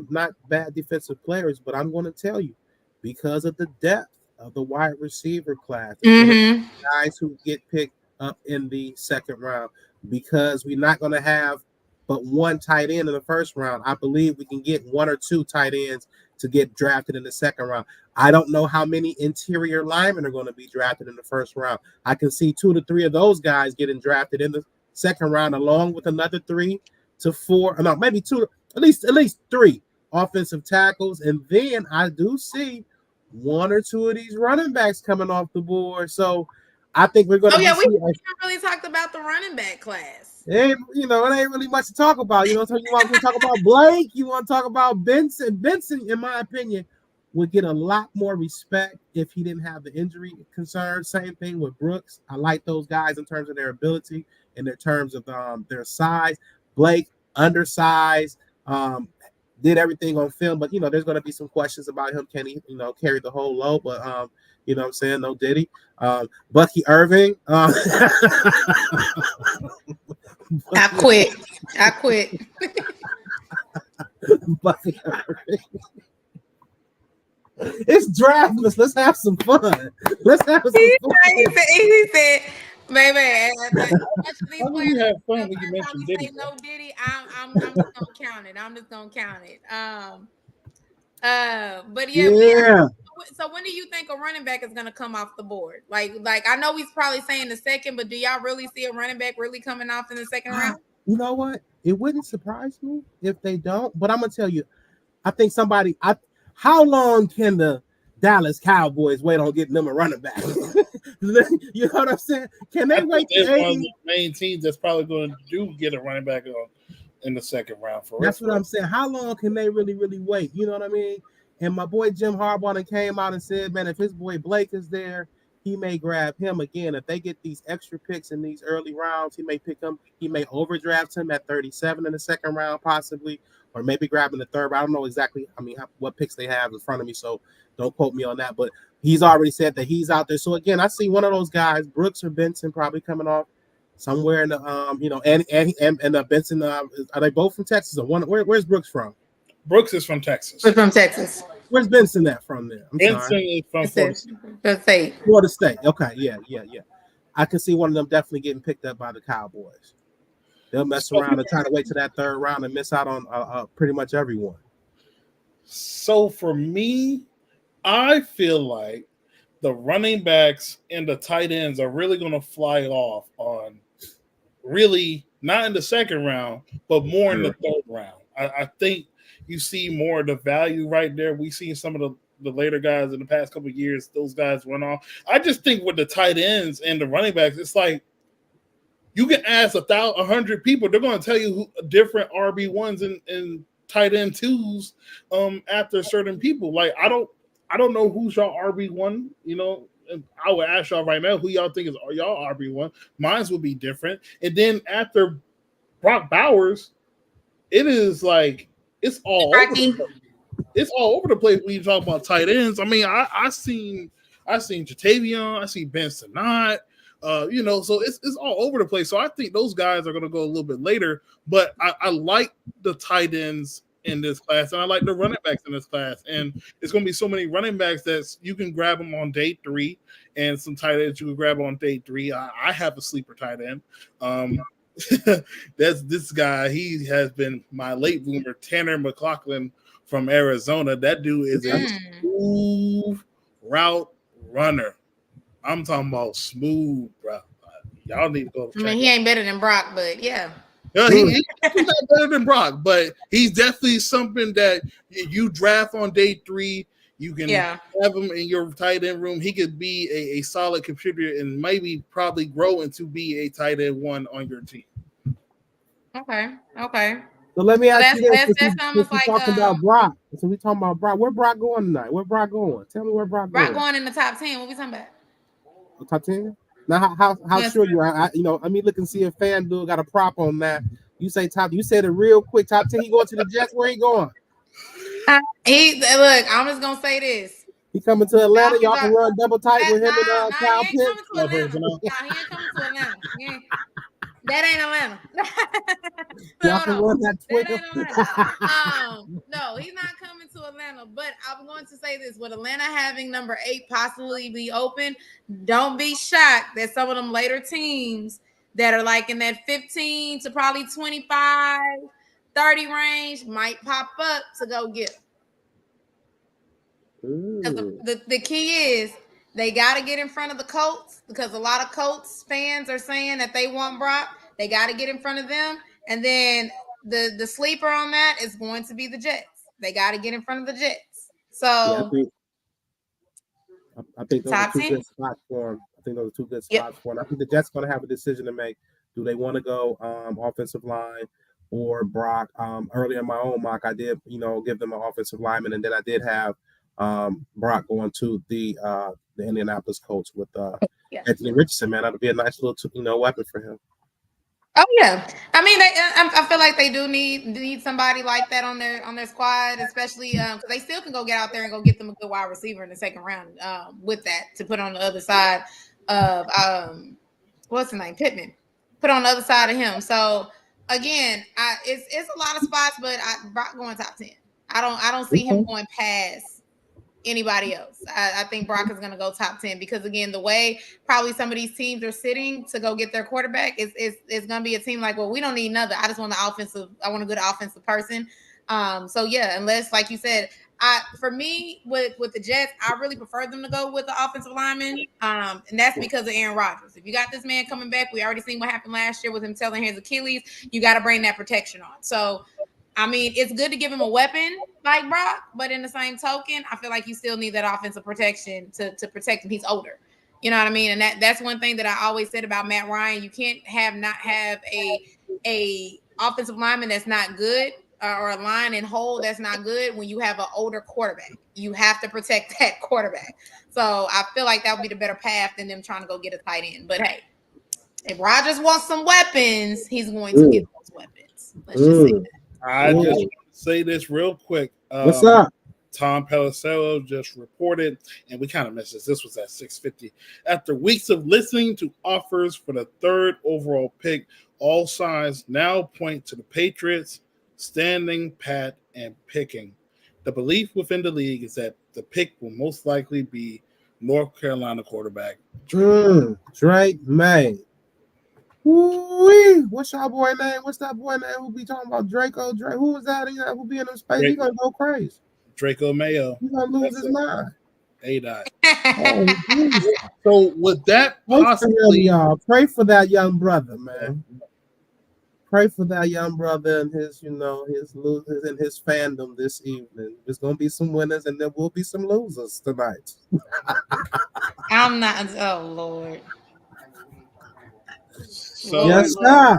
not bad defensive players, but I'm going to tell you because of the depth of the wide receiver class, guys who get picked up in the second round, because we're not going to have but one tight end in the first round. I believe we can get one or two tight ends to get drafted in the second round. I don't know how many interior linemen are going to be drafted in the first round. I can see 2 to 3 of those guys getting drafted in the second round, along with another 3 to 4, no, maybe 2, at least 3 offensive tackles. And then I do see 1 or 2 of these running backs coming off the board. So I think we're going to. We haven't really talked about the running back class. It ain't really much to talk about. You want to talk about Blake? You want to talk about Benson? Benson, in my opinion, would get a lot more respect if he didn't have the injury concerns. Same thing with Brooks. I like those guys in terms of their ability and in terms of their size. Blake, undersized, did everything on film, but there's going to be some questions about him. Can he, carry the whole load? But you know what I'm saying? No did he. Bucky Irving. I quit. Bucky Irving. It's draftmas. Let's have some fun. He said, baby, we have fun when you mention Diddy. No Diddy, I'm just gonna count it. But yeah. So when do you think a running back is gonna come off the board? Like I know he's probably saying the second, but do y'all really see a running back really coming off in the second round? You know what? It wouldn't surprise me if they don't. But I'm gonna tell you, I think how long can the Dallas Cowboys wait on getting them a running back? You know what I'm saying? Can they wait? They're one of the main teams that's probably going to get a running back in the second round. That's what I'm saying. How long can they really wait? You know what I mean? And my boy Jim Harbaugh came out and said, man, if his boy Blake is there, he may grab him again. If they get these extra picks in these early rounds, he may pick him. He may overdraft him at 37 in the second round, possibly, or maybe grabbing the third. I don't know exactly. What picks they have in front of me, so don't quote me on that. But he's already said that he's out there. So again, I see one of those guys, Brooks or Benson, probably coming off somewhere in the and Benson. Are they both from Texas? Or where's Brooks from? Brooks is from Texas. We're from Texas. Where's Benson at from there? Benson is from Florida State. Florida State. Okay, yeah. I can see one of them definitely getting picked up by the Cowboys. They'll mess around and try to wait to that third round and miss out on pretty much everyone. So for me, I feel like the running backs and the tight ends are really going to fly off on really not in the second round, but more in the third round. I think you see more of the value right there. We've seen some of the later guys in the past couple of years, those guys run off. I just think with the tight ends and the running backs, it's like you can ask 100 people, they're going to tell you who different RB1s and tight end 2s after certain people. Like I don't know who's y'all RB1, and I would ask y'all right now who y'all think is y'all RB1. Mine would be different. And then after Brock Bowers, it is like it's all over. it's all over the place when you talk about tight ends. I mean, I seen Jatavion, I see Ben Sinnott, so it's all over the place. So I think those guys are going to go a little bit later, but I like the tight ends in this class, and I like the running backs in this class. And it's going to be so many running backs that you can grab them on day 3, and some tight ends you can grab on day 3. I have a sleeper tight end. That's this guy. He has been my late bloomer, Tanner McLaughlin from Arizona. That dude is a smooth route runner. I'm talking about smooth, bro. Y'all need to go. I mean, he ain't better than Brock, but yeah. He's not better than Brock, but he's definitely something that you draft on day 3. You can have him in your tight end room. He could be a solid contributor and maybe probably grow into be a tight end 1 on your team. Okay. So let me ask you this: that's almost like talking about Brock. So we talking about Brock. Where Brock going tonight? Where Brock going? Tell me where Brock going. Brock going in the top 10. What we talking about? Top 10. Now, how sure you are? Let me look and see if FanDuel got a prop on that. You say top. You said it real quick. Top 10. He going to the Jets. Where he going? Look. I'm just gonna say this. He coming to Atlanta. Y'all can run double tight with him and Kyle Pitts. He ain't coming to Atlanta. That ain't Atlanta. Y'all can run that Twitter. No, he's not coming to Atlanta. But I'm going to say this: with Atlanta having number 8 possibly be open, don't be shocked that some of them later teams that are like in that 15 to probably 25, 30 range might pop up to go get them. The key is they got to get in front of the Colts, because a lot of Colts fans are saying that they want Brock. They got to get in front of them. And then the sleeper on that is going to be the Jets. They got to get in front of the Jets. So I think those are 2 good spots for him. I think I think the Jets going to have a decision to make. Do they want to go offensive line or Brock? Early in my own mock, I did, give them an offensive lineman, and then I did have Brock going to the Indianapolis Colts with Anthony Richardson. Man, that'd be a nice little weapon for him. Oh yeah, I mean, I feel like they do need somebody like that on their squad, especially because they still can go get out there and go get them a good wide receiver in the second round with that to put on the other side of what's his name, Pittman, put on the other side of him. So again, it's a lot of spots, but Brock going top 10. I don't see him going past anybody else. I think Brock is going to go top 10 because, again, the way probably some of these teams are sitting to go get their quarterback is going to be a team like, well, we don't need another. I just want I want a good offensive person. So yeah, unless, like you said, for me with the Jets, I really prefer them to go with the offensive lineman. And that's because of Aaron Rodgers. If you got this man coming back, we already seen what happened last year with him telling his Achilles, you got to bring that protection on. So I mean, it's good to give him a weapon like Brock, but in the same token, I feel like you still need that offensive protection to protect him. He's older. You know what I mean? And that's one thing that I always said about Matt Ryan. You can't not have a offensive lineman that's not good or a line and hold that's not good when you have an older quarterback. You have to protect that quarterback. So I feel like that would be the better path than them trying to go get a tight end. But hey, if Rodgers wants some weapons, he's going to get those weapons. Let's just say that. I just want to say this real quick. What's up? Tom Pelissero just reported, and we kind of missed this. This was at 6:50. After weeks of listening to offers for the 3rd overall pick, all signs now point to the Patriots standing pat and picking. The belief within the league is that the pick will most likely be North Carolina quarterback Drake May. Woo-wee. What's your boy name? What's that boy name who be talking about Draco? Who was that? Who be in the space? He gonna go crazy. Draco Mayo. He's gonna lose his mind. A-Dot. So with that, possibly, y'all pray for that young brother, man. Pray for that young brother and his losers and his fandom this evening. There's gonna be some winners and there will be some losers tonight. I'm not. Oh Lord. So, yes, sir.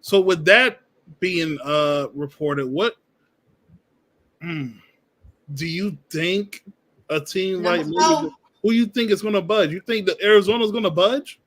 So with that being reported, what do you think a team like maybe who you think is going to budge? You think that Arizona's going to budge?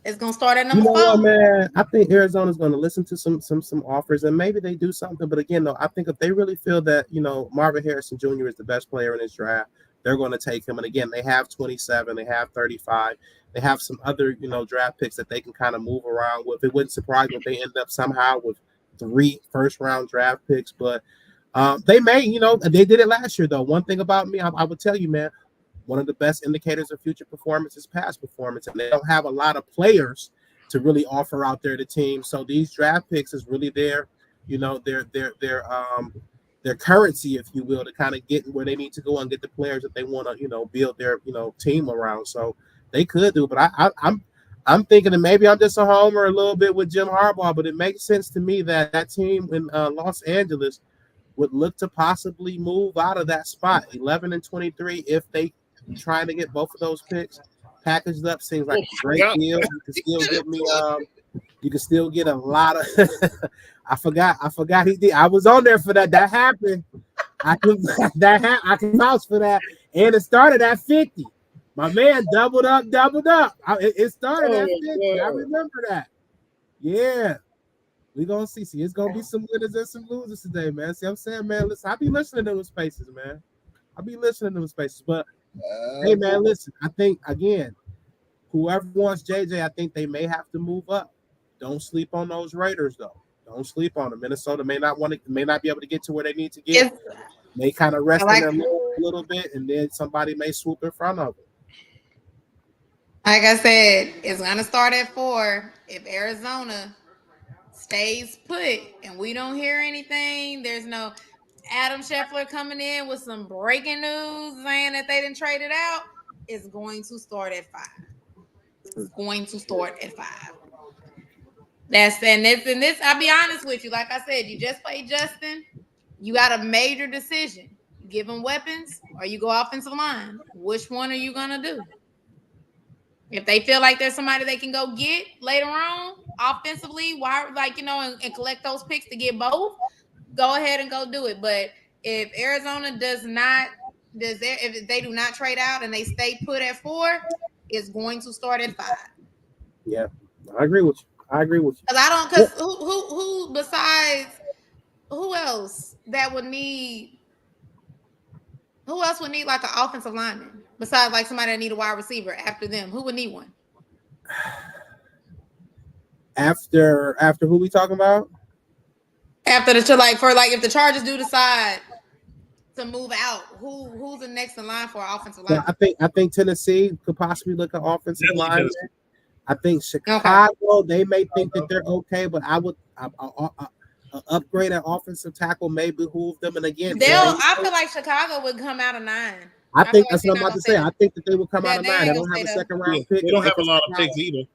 It's gonna start at You number know what, 4. man? I think Arizona's going to listen to some offers, and maybe they do something. But again, though, I think if they really feel that Marvin Harrison Jr. is the best player in this draft, they're going to take him. And again, they have 27, they have 35, they have some other draft picks that they can kind of move around with. It wouldn't surprise me if they end up somehow with 3 first-round draft picks, but they may. They did it last year, though. One thing about me, I would tell you, man. One of the best indicators of future performance is past performance, and they don't have a lot of players to really offer out there to teams. So these draft picks is really their currency, if you will, to kind of get where they need to go and get the players that they want to build their team around. So they could do, but I'm thinking that maybe I'm just a homer a little bit with Jim Harbaugh, but it makes sense to me that team in Los Angeles would look to possibly move out of that spot, 11 and 23, if they trying to get both of those picks packaged up. Seems like a great deal. You can still get me. You can still get a lot of. I forgot he did. I was on there for that. That happened. I can vouch for that. And it started at 50. My man doubled up. It started at 50. I remember that. Yeah. We're gonna see. It's gonna be some winners and some losers today, man. See what I'm saying, man? Listen, I be listening to those spaces, man. But hey, man, listen. I think again, whoever wants JJ, I think they may have to move up. Don't sleep on those Raiders, though. Don't sleep on them. Minnesota may not be able to get to where they need to get. May kind of rest in them a little bit, and then somebody may swoop in front of them. Like I said, it's gonna start at 4. If Arizona stays put and we don't hear anything, there's no Adam Scheffler coming in with some breaking news saying that they didn't trade it out. It's going to start at 5. It's going to start at 5. This. I'll be honest with you. Like I said, you just played Justin. You got a major decision. You give him weapons or you go offensive line. Which one are you gonna do? If they feel like there's somebody they can go get later on offensively, and collect those picks to get both, go ahead and go do it. But if Arizona if they do not trade out and they stay put at 4, it's going to start at 5. Yeah, I agree with you. Because who besides who else would need like an offensive lineman besides like somebody that need a wide receiver after them? Who would need one? After who we talking about? After if the Chargers do decide to move out, who's the next in line for an offensive line? I think Tennessee could possibly look at offensive line. I think Chicago, they may think that they're okay, but I would upgrade at offensive tackle may behoove them. And again, I feel like Chicago would come out of 9. I think that's what I'm about to say. I think that they will come out of 9. They don't have a second round pick. They don't have a lot of picks either.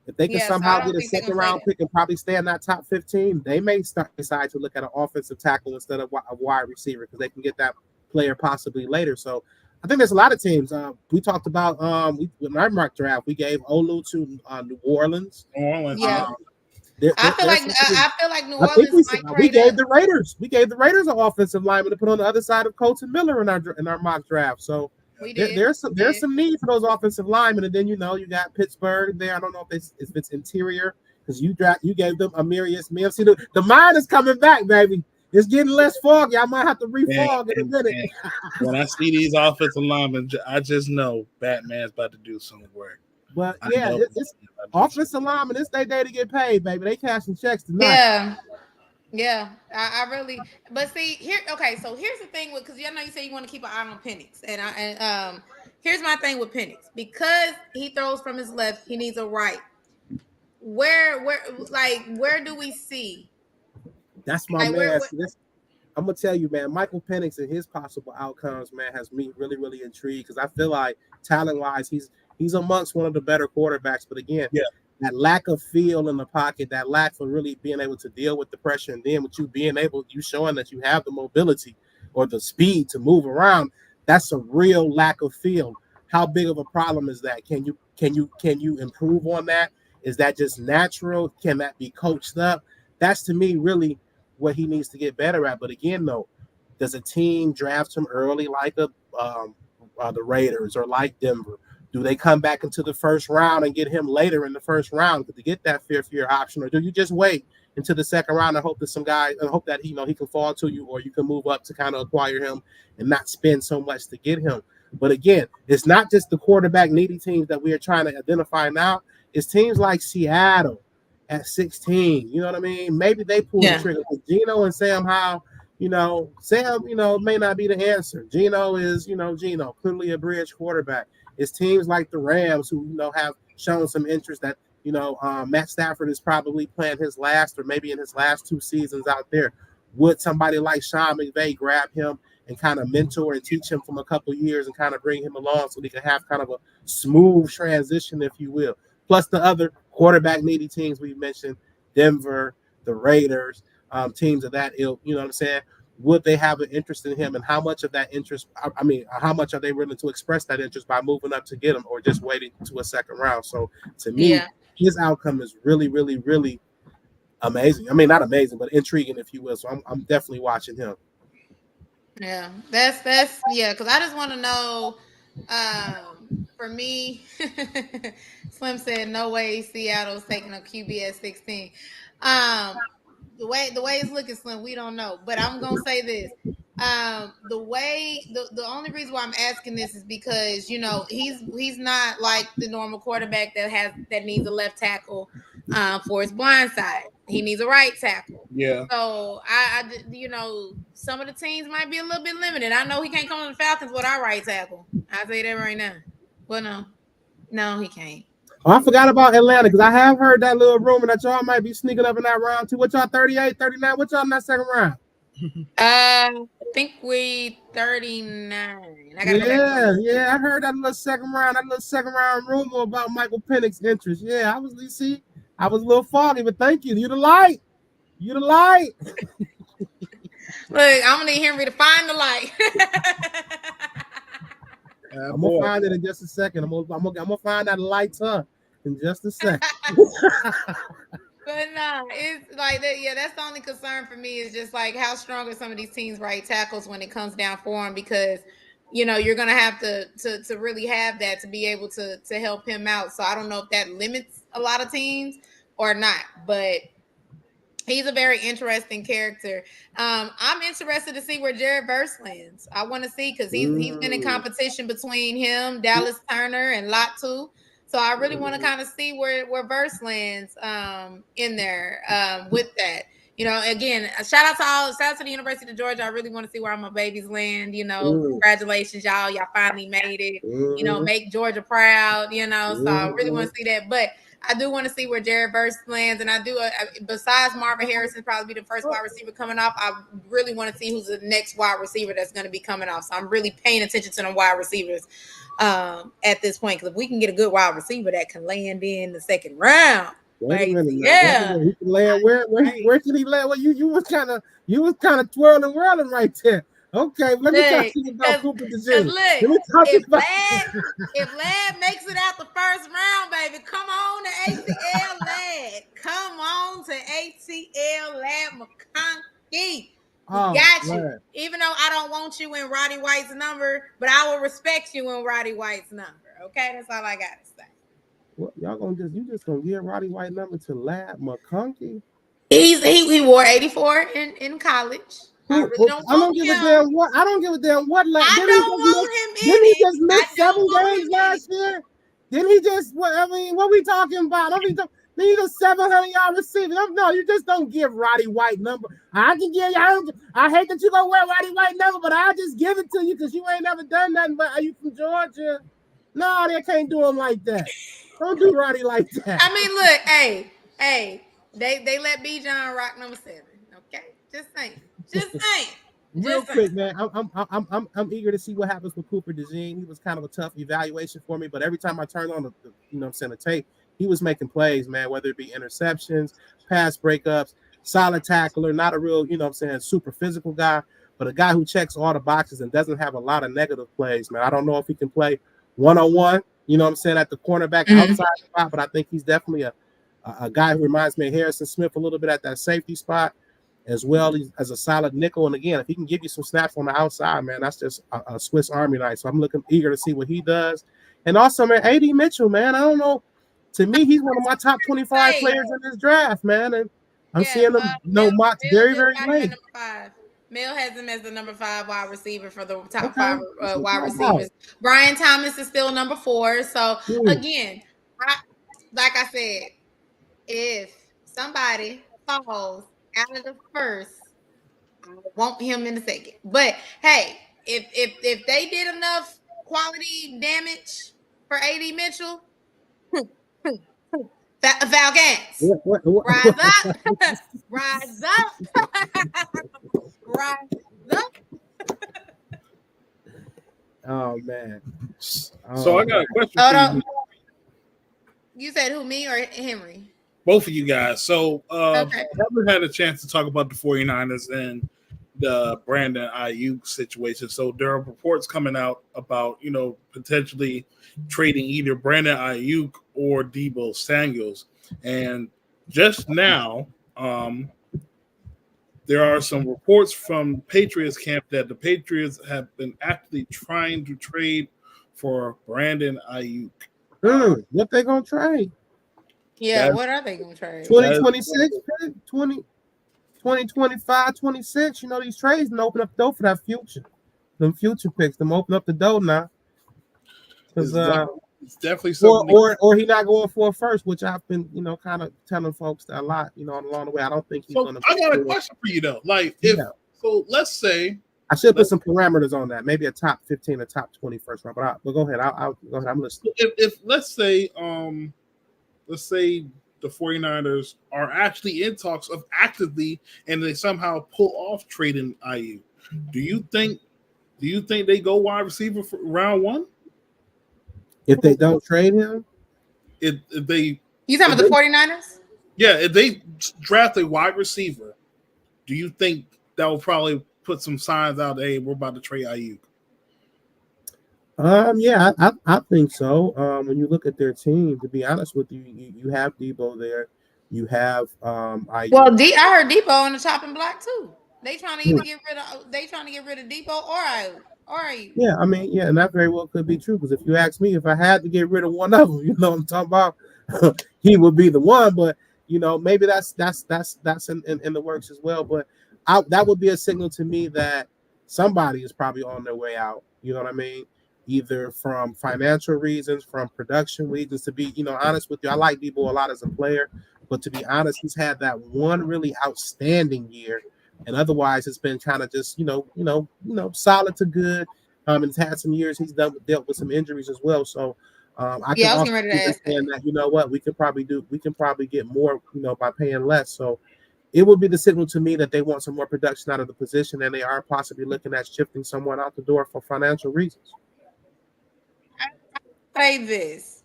If they can somehow get a second round pick and probably stay in that top 15, they may decide to look at an offensive tackle instead of a wide receiver because they can get that player possibly later. So I think there's a lot of teams. We talked about with my mock draft, we gave Olu to New Orleans. Yeah. I feel like New Orleans we gave the Raiders. We gave the Raiders an offensive lineman to put on the other side of Colton Miller in our mock draft. So there's some need for those offensive linemen, and then you got Pittsburgh there. I don't know if it's interior because you gave them Amirius Mims. See, the mind is coming back, baby. It's getting less foggy. I might have to refog in a minute. When I see these offensive linemen, I just know Batman's about to do some work. But it's offensive linemen. It's their day to get paid, baby. They cashing checks tonight. Yeah. I really. But see here. Okay, so here's the thing with because you say you want to keep an eye on Penix, and here's my thing with Penix because he throws from his left, he needs a right. Where do we see? That's my man. I'm gonna tell you, man. Michael Penix and his possible outcomes, man, has me really, really intrigued because I feel like talent-wise, he's amongst one of the better quarterbacks. But again, that lack of feel in the pocket, that lack of really being able to deal with the pressure, and then with you showing that you have the mobility or the speed to move around, that's a real lack of feel. How big of a problem is that? Can you improve on that? Is that just natural? Can that be coached up? That's to me really what he needs to get better at. But again, though, does a team draft him early like the Raiders or like Denver Do they come back into the first round and get him later in the first round to get that fifth year option, or do you just wait into the second round and hope that he can fall to you, or you can move up to kind of acquire him and not spend so much to get him? But again, it's not just the quarterback needy teams that we are trying to identify now. It's teams like Seattle at 16. You know what I mean? Maybe they pull the trigger. Geno and Sam Howell. Sam, may not be the answer. Geno is, Geno, clearly a bridge quarterback. It's teams like the Rams who, have shown some interest that, Matt Stafford is probably playing his last or maybe in his last 2 seasons out there. Would somebody like Sean McVay grab him and kind of mentor and teach him from a couple of years and kind of bring him along so he can have kind of a smooth transition, if you will? Plus the other quarterback needy teams we mentioned, Denver, the Raiders, teams of that ilk, you know what I'm saying? Would they have an interest in him, and how much of that interest, how much are they willing to express that interest by moving up to get him or just waiting to a second round? So to me, his outcome is really, really, really amazing. I mean, not amazing, but intriguing, if you will. So I'm definitely watching him. Yeah, that's because I just want to know. For me, Slim said no way Seattle's taking a QB at 16. The way it's looking, Slim, we don't know. But I'm gonna say this. The only reason why I'm asking this is because he's not like the normal quarterback that needs a left tackle for his blind side. He needs a right tackle. Yeah. So I some of the teams might be a little bit limited. I know he can't come to the Falcons with our right tackle. I'll say that right now. Well, no, he can't. Oh, I forgot about Atlanta because I have heard that little rumor that y'all might be sneaking up in that round too. What y'all 38, 39? What y'all in that second round? I think we 39. Yeah. I heard that little second round rumor about Michael Penix's interest. Yeah, I was a little foggy, but thank you. You the light. Look, I'm gonna need Henry to find the light. I'm gonna find it in just a second. I'm gonna find that light up in just a second. But no, it's like that. Yeah, that's the only concern for me is just like how strong are some of these teams right tackles when it comes down for him, because you're gonna have to really have that to be able to help him out. So I don't know if that limits a lot of teams or not, but he's a very interesting character. I'm interested to see where Jared Verse lands. I want to see because he's been in competition between him, Dallas Turner, and Latu. So I really want to kind of see where Verse lands in there with that. Again, shout out to the University of Georgia. I really want to see where my babies land. Congratulations, y'all. Y'all finally made it. Make Georgia proud. So I really want to see that. But I do want to see where Jared Verse lands, and I do. Besides Marvin Harrison, probably be the first wide receiver coming off. I really want to see who's the next wide receiver that's going to be coming off. So I'm really paying attention to the wide receivers at this point, because if we can get a good wide receiver that can land in the second round, he can land where can he land? Well, you was kind of twirling right there. Okay, let me talk to you about Cooper DeJean. If Ladd makes it out the first round, baby, come on to ATL Ladd. Come on to ATL Ladd McConkey. Got you. Man. Even though I don't want you in Roddy White's number, but I will respect you in Roddy White's number. Okay, that's all I got to say. What y'all gonna just gonna give Roddy White number to Ladd McConkey? He wore 84 in college. I don't give a damn what. I don't give a damn what. I don't want him in. Didn't he just miss 7 games last year? Didn't he just? What are we talking about? He's a 700-yard receiver. No, you just don't give Roddy White number. I can give you. I hate that you gonna wear Roddy White number, but I'll just give it to you because you ain't never done nothing. But are you from Georgia? No, they can't do him like that. Don't do Roddy like that. I mean, look, hey, they let B. John rock number 7. Okay, just saying. Real quick, man. I'm eager to see what happens with Cooper DeJean. He was kind of a tough evaluation for me, but every time I turned on the tape, he was making plays, man. Whether it be interceptions, pass breakups, solid tackler, not a real, super physical guy, but a guy who checks all the boxes and doesn't have a lot of negative plays, man. I don't know if he can play one-on-one, at the cornerback outside spot, but I think he's definitely a guy who reminds me of Harrison Smith a little bit at that safety spot, as well as a solid nickel. And again, if he can give you some snaps on the outside, man, that's just a Swiss Army knife. So I'm eager to see what he does. And also, man, AD Mitchell, man, I don't know. To me, he's one of my top 25 players in this draft, man. And I'm seeing him mocks very, very late. Number 5. Mill has him as the number 5 wide receiver for the top Okay. 5 wide receivers. Brian Thomas is still number 4. So again, like I said, if somebody falls out of the first, I want him in the second. But hey, if they did enough quality damage for AD Mitchell, Falcons, rise up, rise up, rise up. Oh man. So I got a question for you. You said who, me or Henry? Both of you guys. So Okay. I haven't had a chance to talk about the 49ers and the Brandon Ayuk situation. So there are reports coming out about, potentially trading either Brandon Ayuk or Deebo Samuels. And just now, there are some reports from Patriots camp that the Patriots have been actively trying to trade for Brandon Ayuk. What they gonna trade? Yeah, what are they gonna trade? 2026, 2025, 26. These trades and open up the door for that future. Them future picks, them open up the door now. Because it's definitely something. Or he not going for a first, which I've been, kind of telling folks that a lot, along the way. I don't think he's gonna. I got a question for you though. So let's say I should put some parameters on that. Maybe a top 15, a top 20 first round. But go ahead. I'll go ahead. I'm listening. If let's say the 49ers are actually in talks of actively and they somehow pull off trading Ayuk, do you think they go wide receiver for round 1? If they don't trade him? If they You talking about the 49ers? Yeah, if they draft a wide receiver, do you think that will probably put some signs out, hey, we're about to trade Ayuk? Yeah, I think so. When you look at their team, to be honest with you, you have Deebo there. You have Ayuk. Well, I heard Deebo on the chopping block too. They trying to either get rid of Deebo or Ayuk. Yeah, I mean, yeah, and that very well could be true. Because if you ask me, if I had to get rid of one of them, you know what I'm talking about, he would be the one. But maybe that's in the works as well. But that would be a signal to me that somebody is probably on their way out. You know what I mean? Either from financial reasons, from production reasons. To be, honest with you, I like Deebo a lot as a player, but to be honest, he's had that one really outstanding year, and otherwise it's been kind of just, solid to good. And it's had some years he's dealt with some injuries as well. So I can also understand that, we can probably get more, by paying less. So it would be the signal to me that they want some more production out of the position, and they are possibly looking at shifting someone out the door for financial reasons. Say this,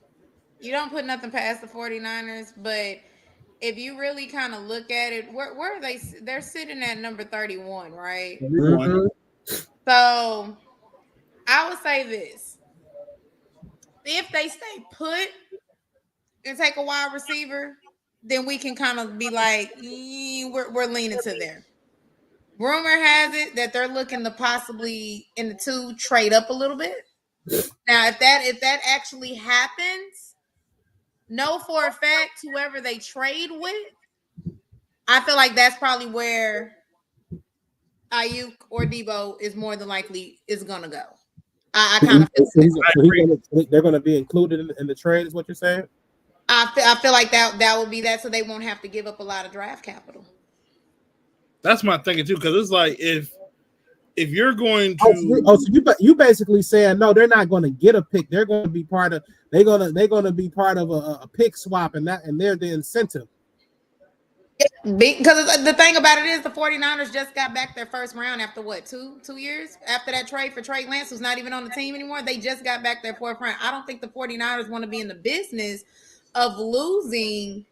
you don't put nothing past the 49ers, but if you really kind of look at it, where are they? They're sitting at number 31, right? Mm-hmm. So I would say this: if they stay put and take a wide receiver, then we can kind of be like, we're leaning to there. Rumor has it that they're looking to possibly in the 2 trade up a little bit. Now, if that actually happens, know for a fact whoever they trade with, I feel like that's probably where Ayuk or Deebo is more than likely is gonna go. I kind of feel they're gonna be included in the trade, is what you're saying? I feel like that would be that, so they won't have to give up a lot of draft capital. That's my thinking too, because it's like if you're going to so you basically saying no, they're not going to get a pick. They're going to be part of they're going to be part of a pick swap, and they're the incentive. Because the thing about it is the 49ers just got back their first round after what, two years after that trade for Trey Lance, who's not even on the team anymore. They just got back their fourth round. I don't think the 49ers want to be in the business of losing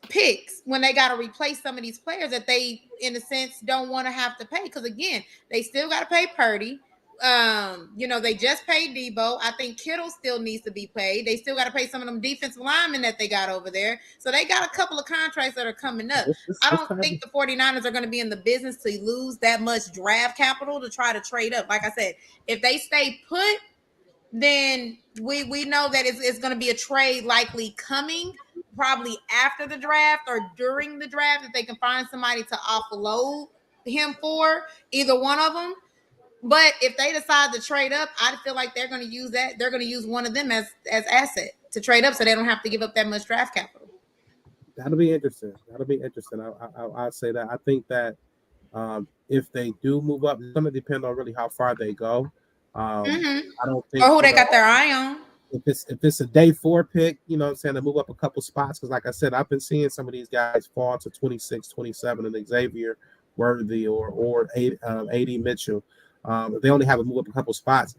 picks when they got to replace some of these players that they, in a sense, don't want to have to pay. Because again, they still got to pay Purdy. They just paid Deebo. I think Kittle still needs to be paid. They still got to pay some of them defensive linemen that they got over there. So they got a couple of contracts that are coming up. I don't think the 49ers are going to be in the business to lose that much draft capital to try to trade up. Like I said, if they stay put, then we know that it's going to be a trade likely coming probably after the draft or during the draft if they can find somebody to offload him for either one of them. But if they decide to trade up, I feel like they're going to use that. They're going to use one of them as asset to trade up, so they don't have to give up that much draft capital. That'll be interesting. I'll say that. I think that if they do move up, it's going to depend on really how far they go. I don't think or who they got their eye on. If it's a day 4 pick, you know what I'm saying, to move up a couple spots, because like I said, I've been seeing some of these guys fall to 26, 27, and Xavier Worthy or AD Mitchell. If they only have to move up a couple spots,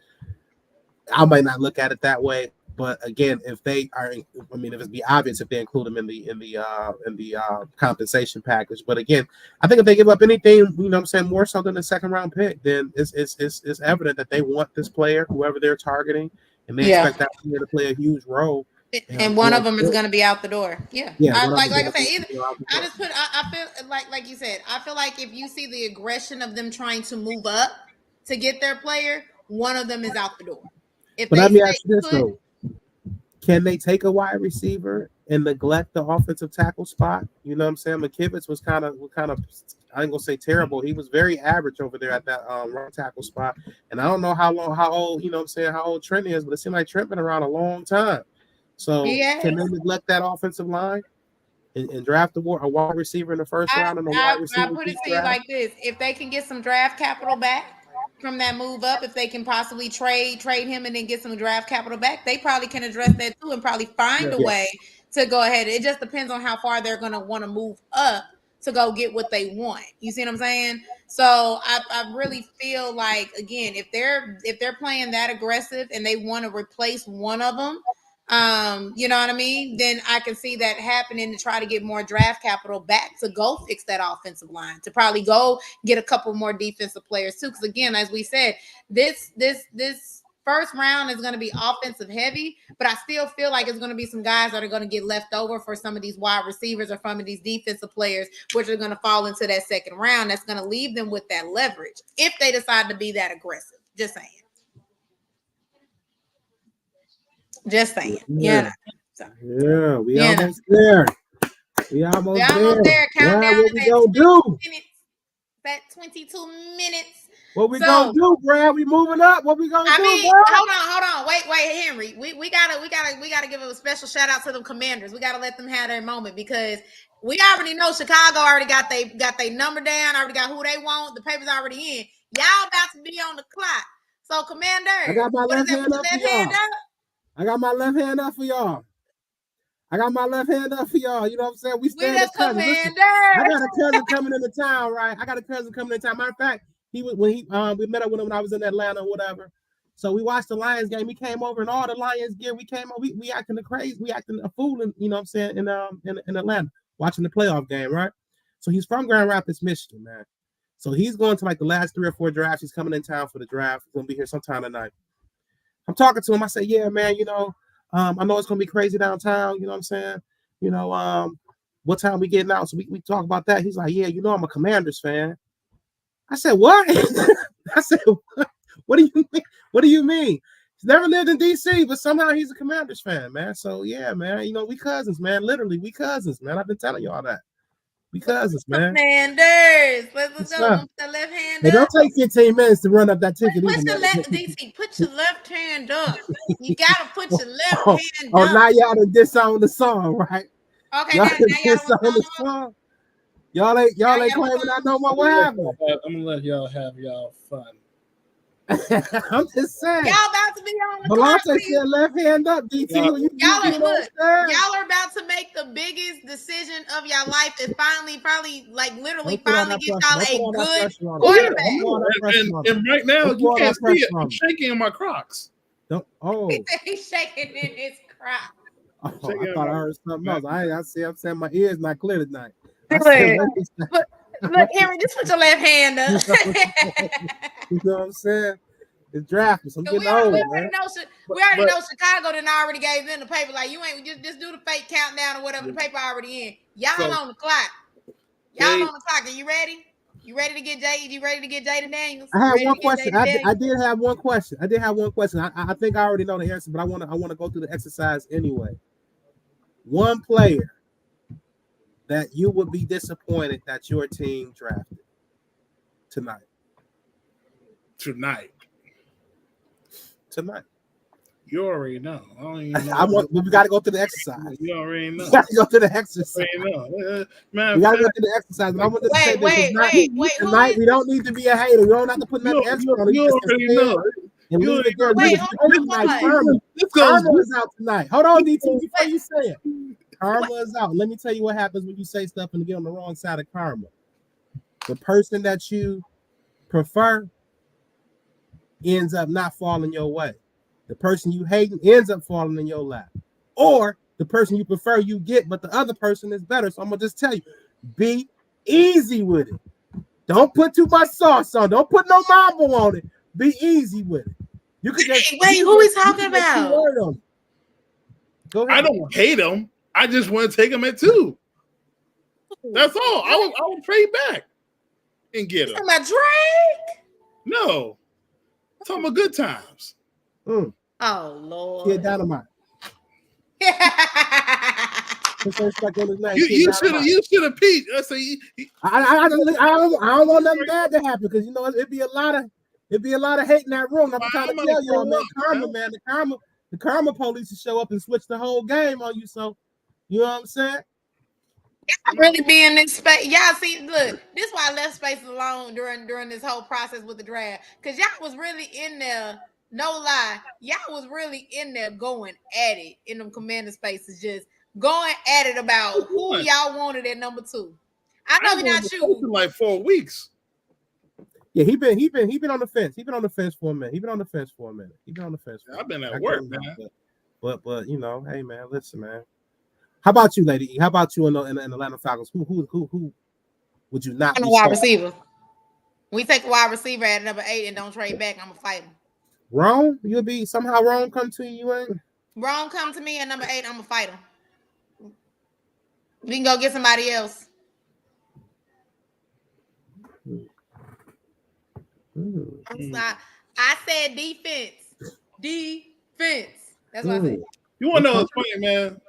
I might not look at it that way. But again, if they are, I mean, if it's be obvious if they include them in the compensation package. But again, I think if they give up anything, you know what I'm saying, more so than a second round pick, then it's evident that they want this player, whoever they're targeting, and they expect that player to play a huge role. And one of them is going to be out the door. Yeah. Like I said, I feel like you said, I feel like if you see the aggression of them trying to move up to get their player, one of them is out the door. But let me ask you this though. Can they take a wide receiver and neglect the offensive tackle spot? You know what I'm saying? McKivitz was kind of I ain't gonna say terrible. He was very average over there at that right tackle spot. And I don't know how old, you know what I'm saying, how old Trent is, but it seems like Trent been around a long time. So can they neglect that offensive line and draft a wide receiver in the first round and a wide receiver? I put it to you like this: if they can get some draft capital back from that move up, if they can possibly trade him and then get some draft capital back, they probably can address that too and probably find a way to go ahead. It just depends on how far they're going to want to move up to go get what they want. You see what I'm saying? So I really feel like, again, if they're playing that aggressive and they want to replace one of them, you know what I mean, then I can see that happening to try to get more draft capital back to go fix that offensive line, to probably go get a couple more defensive players too. Because again, as we said, this first round is going to be offensive heavy, but I still feel like it's going to be some guys that are going to get left over for some of these wide receivers or some of these defensive players, which are going to fall into that second round. That's going to leave them with that leverage if they decide to be that aggressive. Just saying. Just saying. Yeah. We almost there. We almost there. Countdown what we gonna do? That 22 minutes. What we gonna do, Brad? We moving up. What we gonna do, bro? Hold on. Wait, Henry. We gotta give a special shout out to the Commanders. We gotta let them have their moment because we already know Chicago already got they number down, already got who they want. The paper's already in. Y'all about to be on the clock. So, Commander, I got my left hand up for y'all. I got my left hand up for y'all. You know what I'm saying? We stand as cousins. I got a cousin coming into town, right? Matter of fact, we met up with him when I was in Atlanta or whatever. So we watched the Lions game. He came over in all the Lions gear. We came over. We acting crazy. We acting a fool, you know what I'm saying, in Atlanta, watching the playoff game, right? So he's from Grand Rapids, Michigan, man. So he's going to like the last 3 or 4 drafts. He's coming in town for the draft. He's gonna be here sometime tonight. I'm talking to him. I say, yeah, man, you know, I know it's gonna be crazy downtown. You know what I'm saying? You know, what time we getting out? So we talk about that. He's like, yeah, you know, I'm a Commanders fan. I said, what? I said, what do you mean? What do you mean? He's never lived in DC, but somehow he's a Commanders fan, man. So yeah, man, you know, we cousins, man. Literally, we cousins, man. I've been telling y'all that. We cousins, man. Commanders. Let's go. Put the left hand up. It don't take 15 minutes to run up that ticket. Put your left hand up. You gotta put your left hand up. Oh, now y'all done disown the song, right? Okay, y'all disown the song. Y'all ain't claiming I know what happened. I'm gonna let y'all have y'all fun. I'm just saying. Y'all about to be on the clock. Said left hand up, DT. Y'all are about to make the biggest decision of your life and finally get y'all a good quarterback. And right now, you can't see it. I'm shaking in my Crocs. He's shaking in his Crocs. Oh, I thought I heard something else. I'm saying my ear's not clear tonight. Look, Henry, just put your left hand up. You know what I'm saying? It's drafting. So I'm getting old, we already know Chicago done already gave them the paper. Like, you ain't just do the fake countdown or whatever. The paper already in. Y'all on the clock. Y'all on the clock. Are you ready? You ready to get Jay? You ready to get Jada Daniels? I had Ready one to get question. Jada I Daniels? did have one question. I think I already know the answer, but I want to go through the exercise anyway. One player that you would be disappointed that your team drafted tonight. Tonight. You already know. I don't even know. We got to go through the exercise. You already know. We got to go through the exercise. You already know. We got to go through the exercise. But I want to say this. Tonight, we don't need to be a hater. We don't have to put nothing extra on it. You already know. And leave it there. Wait, hold on. Karma is out tonight. Hold on, DT, before you say it. Karma is out. Let me tell you what happens when you say stuff and get on the wrong side of karma. The person that you prefer ends up not falling your way. The person you hate ends up falling in your lap. Or the person you prefer you get, but the other person is better. So I'm going to just tell you, be easy with it. Don't put too much sauce on. Don't put no mambo on it. Be easy with it. You could just wait. Who is talking about? Go ahead. I don't hate him. I just want to take him at 2. That's all. I will trade back and get him. Talking about Drake? No. I'm talking about good times. Oh Lord. Yeah, Dynamite. You should have peeked. I don't want nothing bad to happen because it'd be a lot of hate in that room. I'm trying to tell y'all, man. The karma police will show up and switch the whole game on you. So you know what I'm saying? Really be in this space. Y'all see, look, this is why I left spaces alone during this whole process with the draft. Because y'all was really in there, no lie. Y'all was really in there going at it in them commander spaces, just going at it about who y'all wanted at number 2. I know we're not you. Like 4 weeks. Yeah, he been on the fence. He's been on the fence for a minute. I've been at work, man. But hey man, listen, man. How about you, Lady E? How about you in the Atlanta Falcons? Who would you not? I'm a wide receiver. We take a wide receiver at number 8 and don't trade back. I'm gonna fight him. Wrong? You'll be somehow wrong come to you, ain't? Wrong come to me at number 8. I'm gonna fight him. We can go get somebody else. I said defense. That's what I said. You want to know what's funny, man?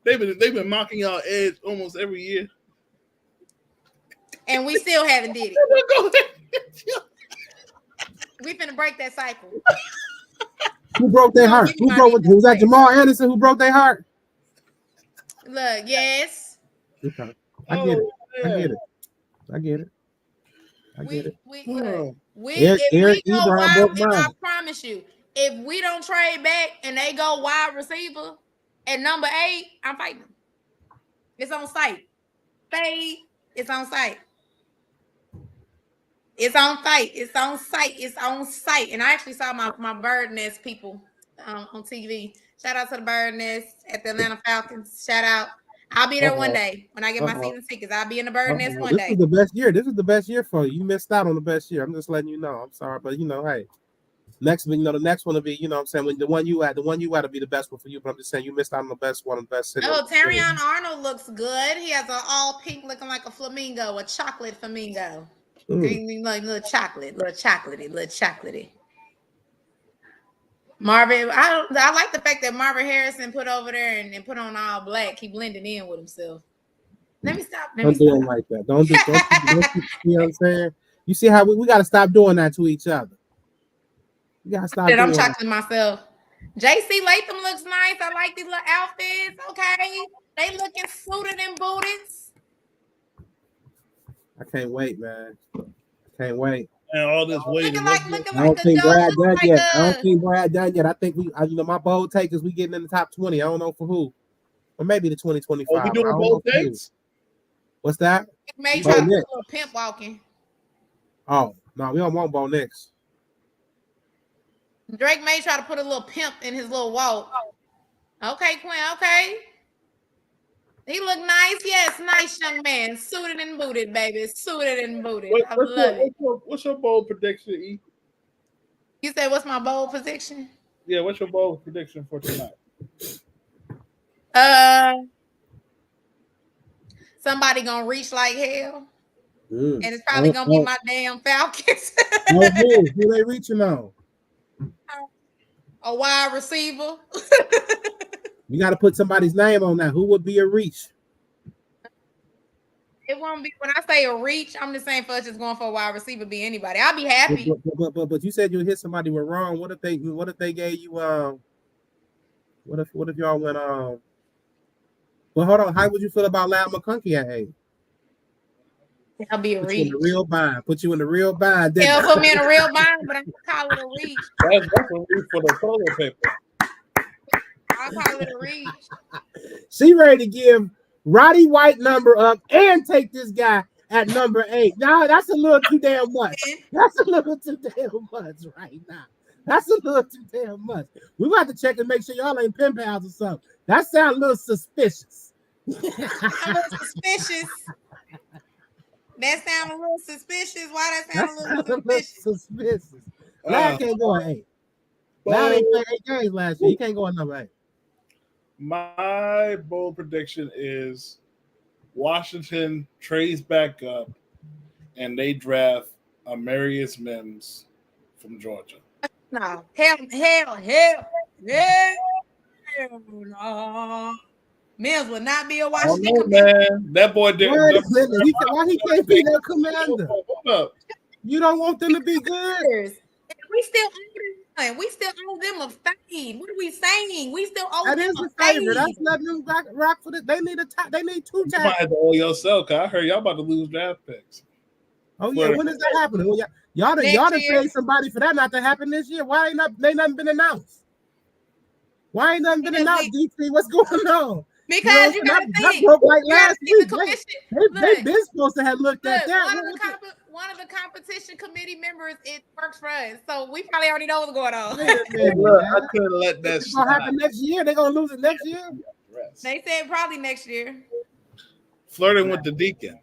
They've been mocking y'all edge almost every year, and we still haven't did it. We finna break that cycle. Who broke their heart? Was that Jamal Anderson who broke their heart? Look, yes. Okay. I get it. I promise you, if we don't trade back and they go wide receiver at number 8, I'm fighting them. It's on site. It's on site. And I actually saw my bird nest people on TV. Shout out to the bird nest at the Atlanta Falcons. Shout out. I'll be there one day when I get my season tickets. I'll be in the bird nest one day. This is the best year. This is the best year for you. You missed out on the best year. I'm just letting you know. I'm sorry, but hey, the next one will be, what I'm saying, when the one you had to be the best one for you. But I'm just saying you missed out on the best one, the best city. Oh, Terrion Arnold looks good. He has an all pink looking like a flamingo, a chocolate flamingo. Green, like little chocolatey. Marvin, I like the fact that Marvin Harrison put over there and put on all black. He blended in with himself. Let me stop. Don't do it like that. Don't you know what I'm saying? You see how we got to stop doing that to each other. You got to stop. I'm chocolate myself. JC Latham looks nice. I like these little outfits. Okay, they looking suited and booted. I can't wait, man. Can't wait. And all this waiting. I don't think Brad done yet. I think my bold take is we getting in the top 20. I don't know for who. Or maybe the 2025. Oh, we doing bold takes? What's that? May try to do a little pimp walking. Oh, no, we don't want Bo Nix. Drake may try to put a little pimp in his little walk. Okay, Quinn, okay. He look nice. Yes, nice young man. Suited and booted, baby. Suited and booted. I love it. What's your bold prediction, E? You said, what's my bold prediction? Yeah, what's your bold prediction for tonight? Somebody gonna reach like hell. And it's probably gonna be my damn Falcons. Who they reaching on? A wide receiver. You got to put somebody's name on that. Who would be a reach? It won't be when I say a reach. I'm just saying for us just going for a wide receiver, be anybody. I'll be happy. But you said you hit somebody with wrong. What if they gave you what if y'all went well, hold on. How would you feel about Loud McConkey at 8? I'll be a Put reach. you in the real bind. Put you in the real bind. They'll put me in a real bind, but I'm gonna call it a reach. That's a reach for the toilet paper. I'll call it a reach. She ready to give Roddy White number up and take this guy at number 8. No, that's a little too damn much. That's a little too damn much right now. That's a little too damn much. We got to check and make sure y'all ain't pen pals or something. That sounds a little suspicious. A little suspicious. That sounds a little suspicious. Why that sound a little suspicious? Lad can't go at 8. Lad ain't played 8 games last year. He can't go at number 8. My bold prediction is Washington trades back up and they draft Amarius Mims from Georgia. No. Hell no. Mims will not be a Washington commander. Man. That boy didn't. Why he can't be their commander? Hold up. You don't want them to be good. We still owe them a fade. What are we saying? We still owe that them is a a favor. fade. That's letting them rock for the. They need They need 2 You might tackles. have to owe yourself, cause I heard y'all about to lose draft picks. Oh yeah, when is that happening? Well, y'all done paid somebody for that not to happen this year. Why ain't nothing been announced? Why ain't nothing been announced, DT? What's going on? Because you gotta think. Broke like last week. They've been supposed to have looked at that. One of the competition committee members, it works for us, so we probably already know what's going on. Look, I couldn't let that. It's gonna happen next year. They're gonna lose it next year. They said probably next year. Flirting with the Deacon,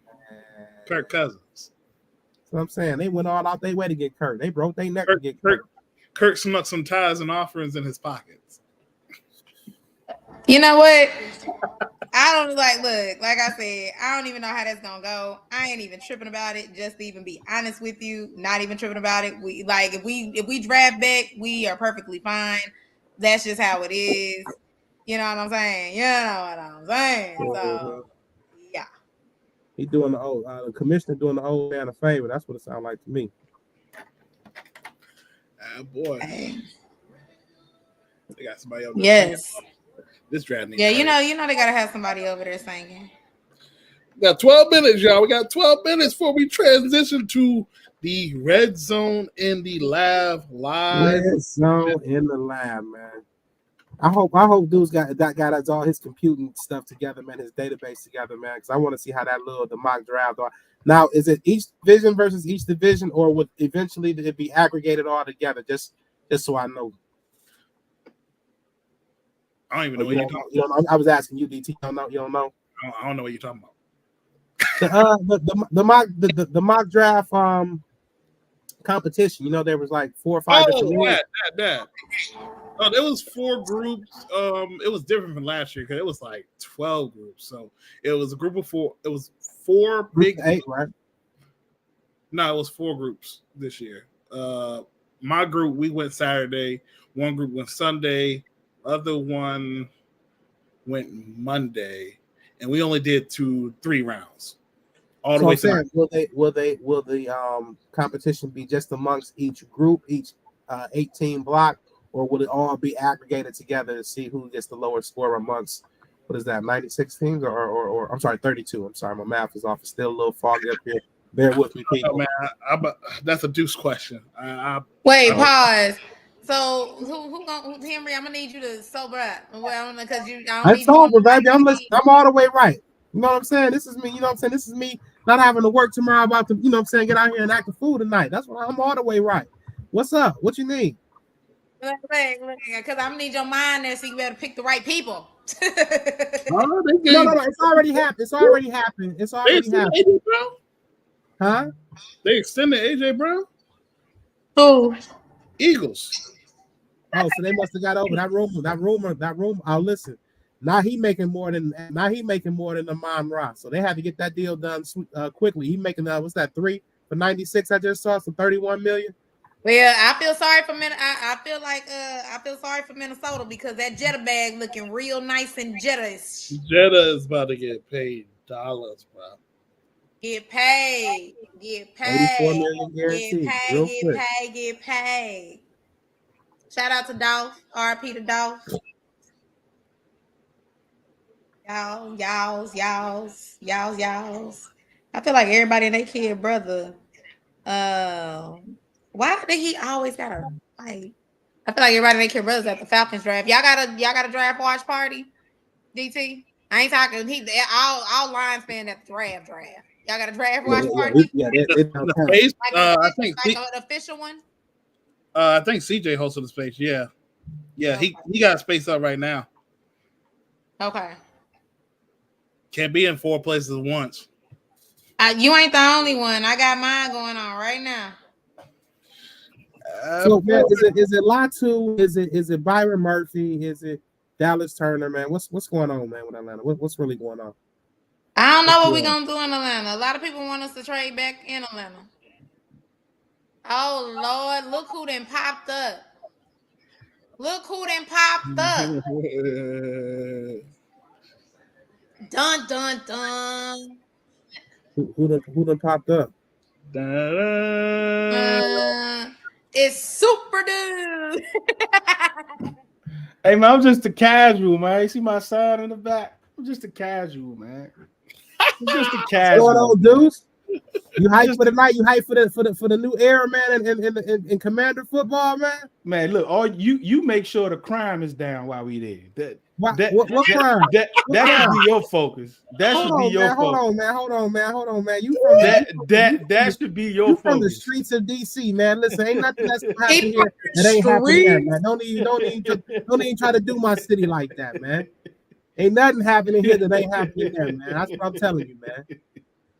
Kirk Cousins. That's what I'm saying. They went all out their way to get Kirk. They broke their neck to get Kirk. Kirk snuck some ties and offerings in his pockets. You know what? I don't look, like I said, I don't even know how that's gonna go. I ain't even tripping about it. Just to even be honest with you, not even tripping about it. We like if we draft back, we are perfectly fine. That's just how it is. You know what I'm saying? You know what I'm saying? So yeah. He doing the commissioner doing the old man a favor. That's what it sounds like to me. Boy. They got somebody else. Yes. This draft. Yeah, you know they gotta have somebody over there singing. We got 12 minutes, y'all. We got 12 minutes before we transition to the Red Zone in the Lab live. Red Zone in the lab, man. I hope dude's got all his computing stuff together, man, his database together, man, because I want to see how the mock draft are. Now, is it each division versus each division, or would eventually it be aggregated all together? Just so I know. I don't even know what you're talking about. I was asking you, DT. You don't know? I don't know what you're talking about. The mock draft competition. You know, there was like 4 or 5 different that. Oh, there was 4 groups. It was different from last year because it was like 12 groups. So it was a group of 4. It was 4 big 8, right? No, it was 4 groups this year. My group, we went Saturday. One group went Sunday. Other one went Monday, and we only did 3 rounds. All the way to will the competition be just amongst each group, each 18 block, or will it all be aggregated together to see who gets the lower score amongst 96 teams or I'm sorry, 32. I'm sorry, my math is off. It's still a little foggy up here. Bear with me, people. Oh, man, that's a deuce question. Wait, pause. So who Henry? I'm gonna need you to sober up. Well, because I'm sober, baby. I'm all the way right. You know what I'm saying? This is me. You know what I'm saying? This is me not having to work tomorrow about to, you know what I'm saying, get out here and act a fool tonight. That's what I'm all the way right. What's up? What you need? Because I'm gonna need your mind there so you better pick the right people. No, it's already happened. It's already happened. AJ Brown? Huh? They extended AJ Brown? Who? Eagles. Oh, so they must have got over that rumor. Oh, listen. Now he making more than Amon Ra. So they had to get that deal done quickly. He making what's that 3 for 96? I just saw, so 31 million. Well, I feel sorry for I feel sorry for Minnesota because that Jetta bag looking real nice and Jetta-ish. Jetta is about to get paid dollars, bro. Get paid. 84 million guaranteed. Get paid. Shout out to Dolph. RP to Dolph. Y'all. I feel like everybody and their kid brother. Why did he always gotta fight? I feel like everybody and their kid brothers at the Falcons draft. Y'all got a draft watch party? DT? I ain't talking. All Lions fan at the draft. Y'all got a draft watch party? Yeah, I think like an official one. I think CJ hosted the space. Yeah, okay. He got space up right now. Okay. Can't be in 4 places at once. You ain't the only one. I got mine going on right now. So man, is it Latu? Is it Byron Murphy? Is it Dallas Turner? Man, what's going on, man, with Atlanta? What's really going on? I don't know what we're gonna do in Atlanta. A lot of people want us to trade back in Atlanta. Oh Lord, look who then popped up. Dun dun dun. Who done popped up? It's Super Dude. Hey man, I'm just a casual, man. You see my sign in the back? I'm just a casual, man. I'm just a casual. What's going on, dudes? You hype for the night? You hype for the new era, man, in Commander football, man? Man, look, all you make sure the crime is down while we there. What crime? That should be your focus. That should be your focus. Hold on, man. That should be your focus. From the streets of DC, man. Listen, ain't nothing that's gonna happen here that ain't happening there, man. Don't even try to do my city like that, man. Ain't nothing happening here that ain't happening there, man. That's what I'm telling you, man.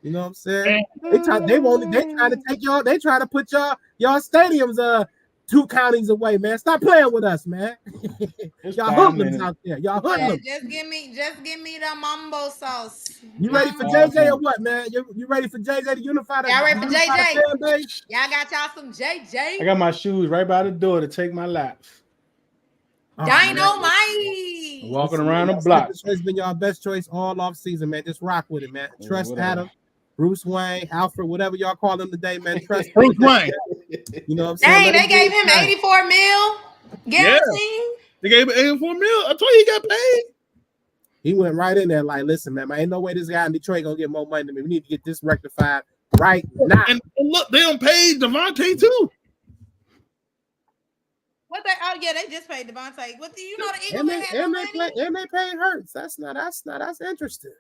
You know what I'm saying? They trying to take y'all. They trying to put y'all stadiums 2 counties away, man. Stop playing with us, man. Y'all hoodlums out there. Y'all hoodlums. Just give me the mambo sauce. You ready for JJ or what, man? You ready for JJ to unify the? Y'all ready for JJ? Y'all got y'all some JJ. I got my shoes right by the door to take my laps. Dynamite. Walking around the block. This has been y'all best choice all off season, man. Just rock with it, man. Trust Adam, Bruce Wayne, Alfred, whatever y'all call him today, man. Trust Bruce Wayne. You know what I'm saying? Dang, they gave him 84 mil guaranteed. Yeah. They gave him 84 mil. I told you he got paid. He went right in there like, listen, man, ain't no way this guy in Detroit gonna get more money than me. We need to get this rectified right now. And look, they don't pay Devontae too. What they? Oh yeah, they just paid Devontae. What do you know? The Eagles and they paid Hurts. That's interesting.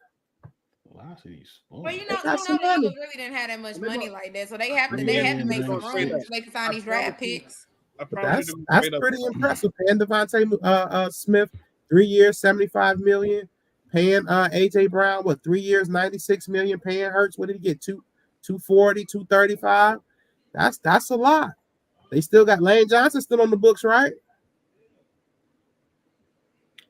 Well, you know the Eagles really didn't have that much money like that, so they have to make some room so they can sign these draft picks. That's pretty impressive. Paying Devontae Smith 3 years, $75 million. Paying AJ Brown 3 years, $96 million. Paying Hurts, what did he get? 240, 235. That's a lot. They still got Lane Johnson still on the books, right?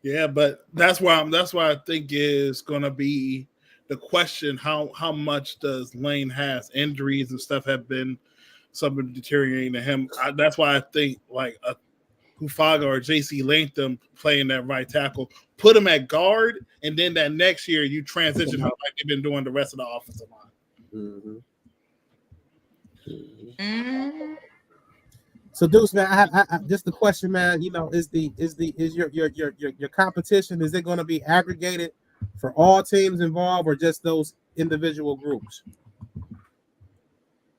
Yeah, but that's why I think is gonna be the question: how much does Lane has injuries and stuff have been something deteriorating to him? That's why I think like a Hufaga or JC Latham playing that right tackle, put him at guard, and then that next year you transition like they've been doing the rest of the offensive line. Mm-hmm. So, Deuce, man, I just the question, man. You know, is your competition, is it going to be aggregated for all teams involved or just those individual groups?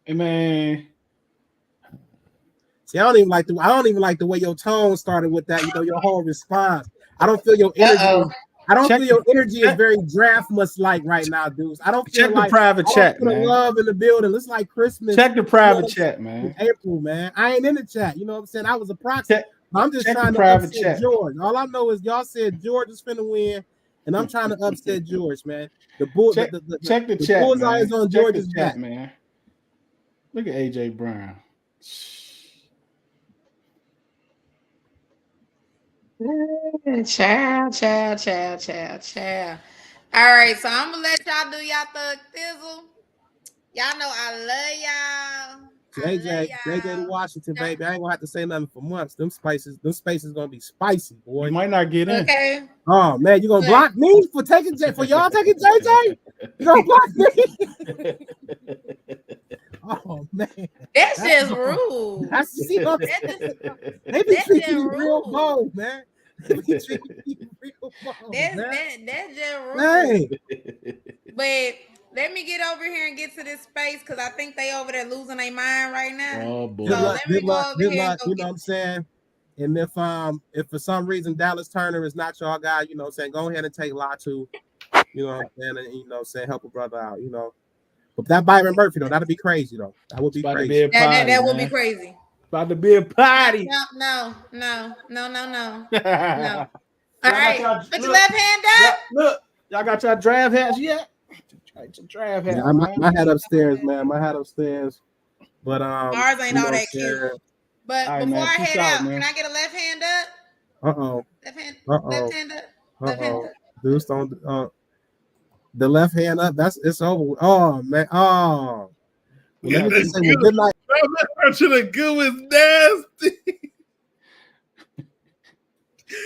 Hey, man. See, I don't even like the way your tone started with that. You know, your whole response. I don't feel your energy. I don't feel your energy is very draft-like right now, dudes. I don't feel check the private chat, man. Love in the building. It's like Christmas. Check the private chat, man. April, man. I ain't in the chat. You know what I'm saying? I was a proxy. I'm just trying to private upset chat. George. All I know is y'all said George is finna win, and I'm trying to upset George, man. The bull. Check the chat. The bullseye is on George's back, man. Look at AJ Brown. Child. All right, so I'm gonna let y'all do y'all thug thizzle. Y'all know I love y'all. JJ to Washington, baby. I ain't gonna have to say nothing for months. Them spaces gonna be spicy, boy. You might not get in. Okay. Oh man, you gonna block me for taking for y'all taking JJ? You gonna block me? Oh man, That's just rude. That's see what I'm saying? They be treating you real bold, man. They be treating you real bold, man. That's just rude. Hey. But let me get over here and get to this space because I think they over there losing their mind right now. Oh boy. So let me go over here and go you know what I'm saying? And if for some reason Dallas Turner is not your guy, you know what I'm saying, go ahead and take Latu, you know what I'm saying, and you know what I'm saying, help a brother out, you know. But that Byron Murphy though, that'd be crazy though. That would be crazy. That would be crazy. About to be a party. No. No. All right, put your left hand up. Look, y'all got your draft hats yet? Draft hats. Yeah, my hat upstairs, man. My hat upstairs. But ours ain't all that cute. But right, before man, I head out, man. can I get a left hand up? Left hand up. Left hand up. Dudes don't. The left hand up. It's over. Oh man. Oh. Well, let me just say good night. To the good was nasty.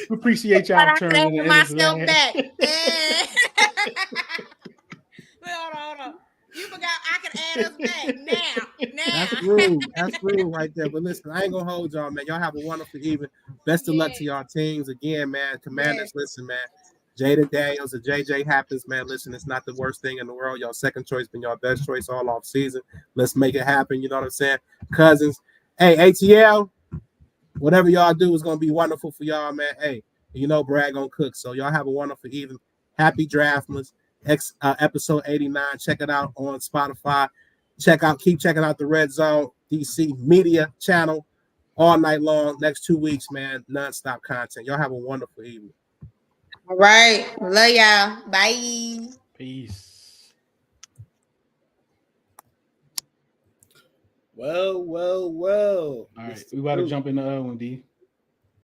Appreciate y'all turning in myself back. Hold on. You forgot I can add us back now. That's rude right there. But listen, I ain't gonna hold y'all, man. Y'all have a wonderful evening. Best of luck to y'all teams again, man. Commanders, listen, man. Jada Daniels and JJ Happens, man. Listen, it's not the worst thing in the world. Y'all second choice been y'all best choice all off season. Let's make it happen. You know what I'm saying? Cousins. Hey, ATL, whatever y'all do is gonna be wonderful for y'all, man. Hey, you know Brad gonna cook. So y'all have a wonderful evening. Happy Draftmas. Episode 89. Check it out on Spotify. Keep checking out the Red Zone DC Media channel all night long. Next 2 weeks, man. Non-stop content. Y'all have a wonderful evening. All right. Love y'all. Bye. Peace. Well. All right, we about to jump in the one, D.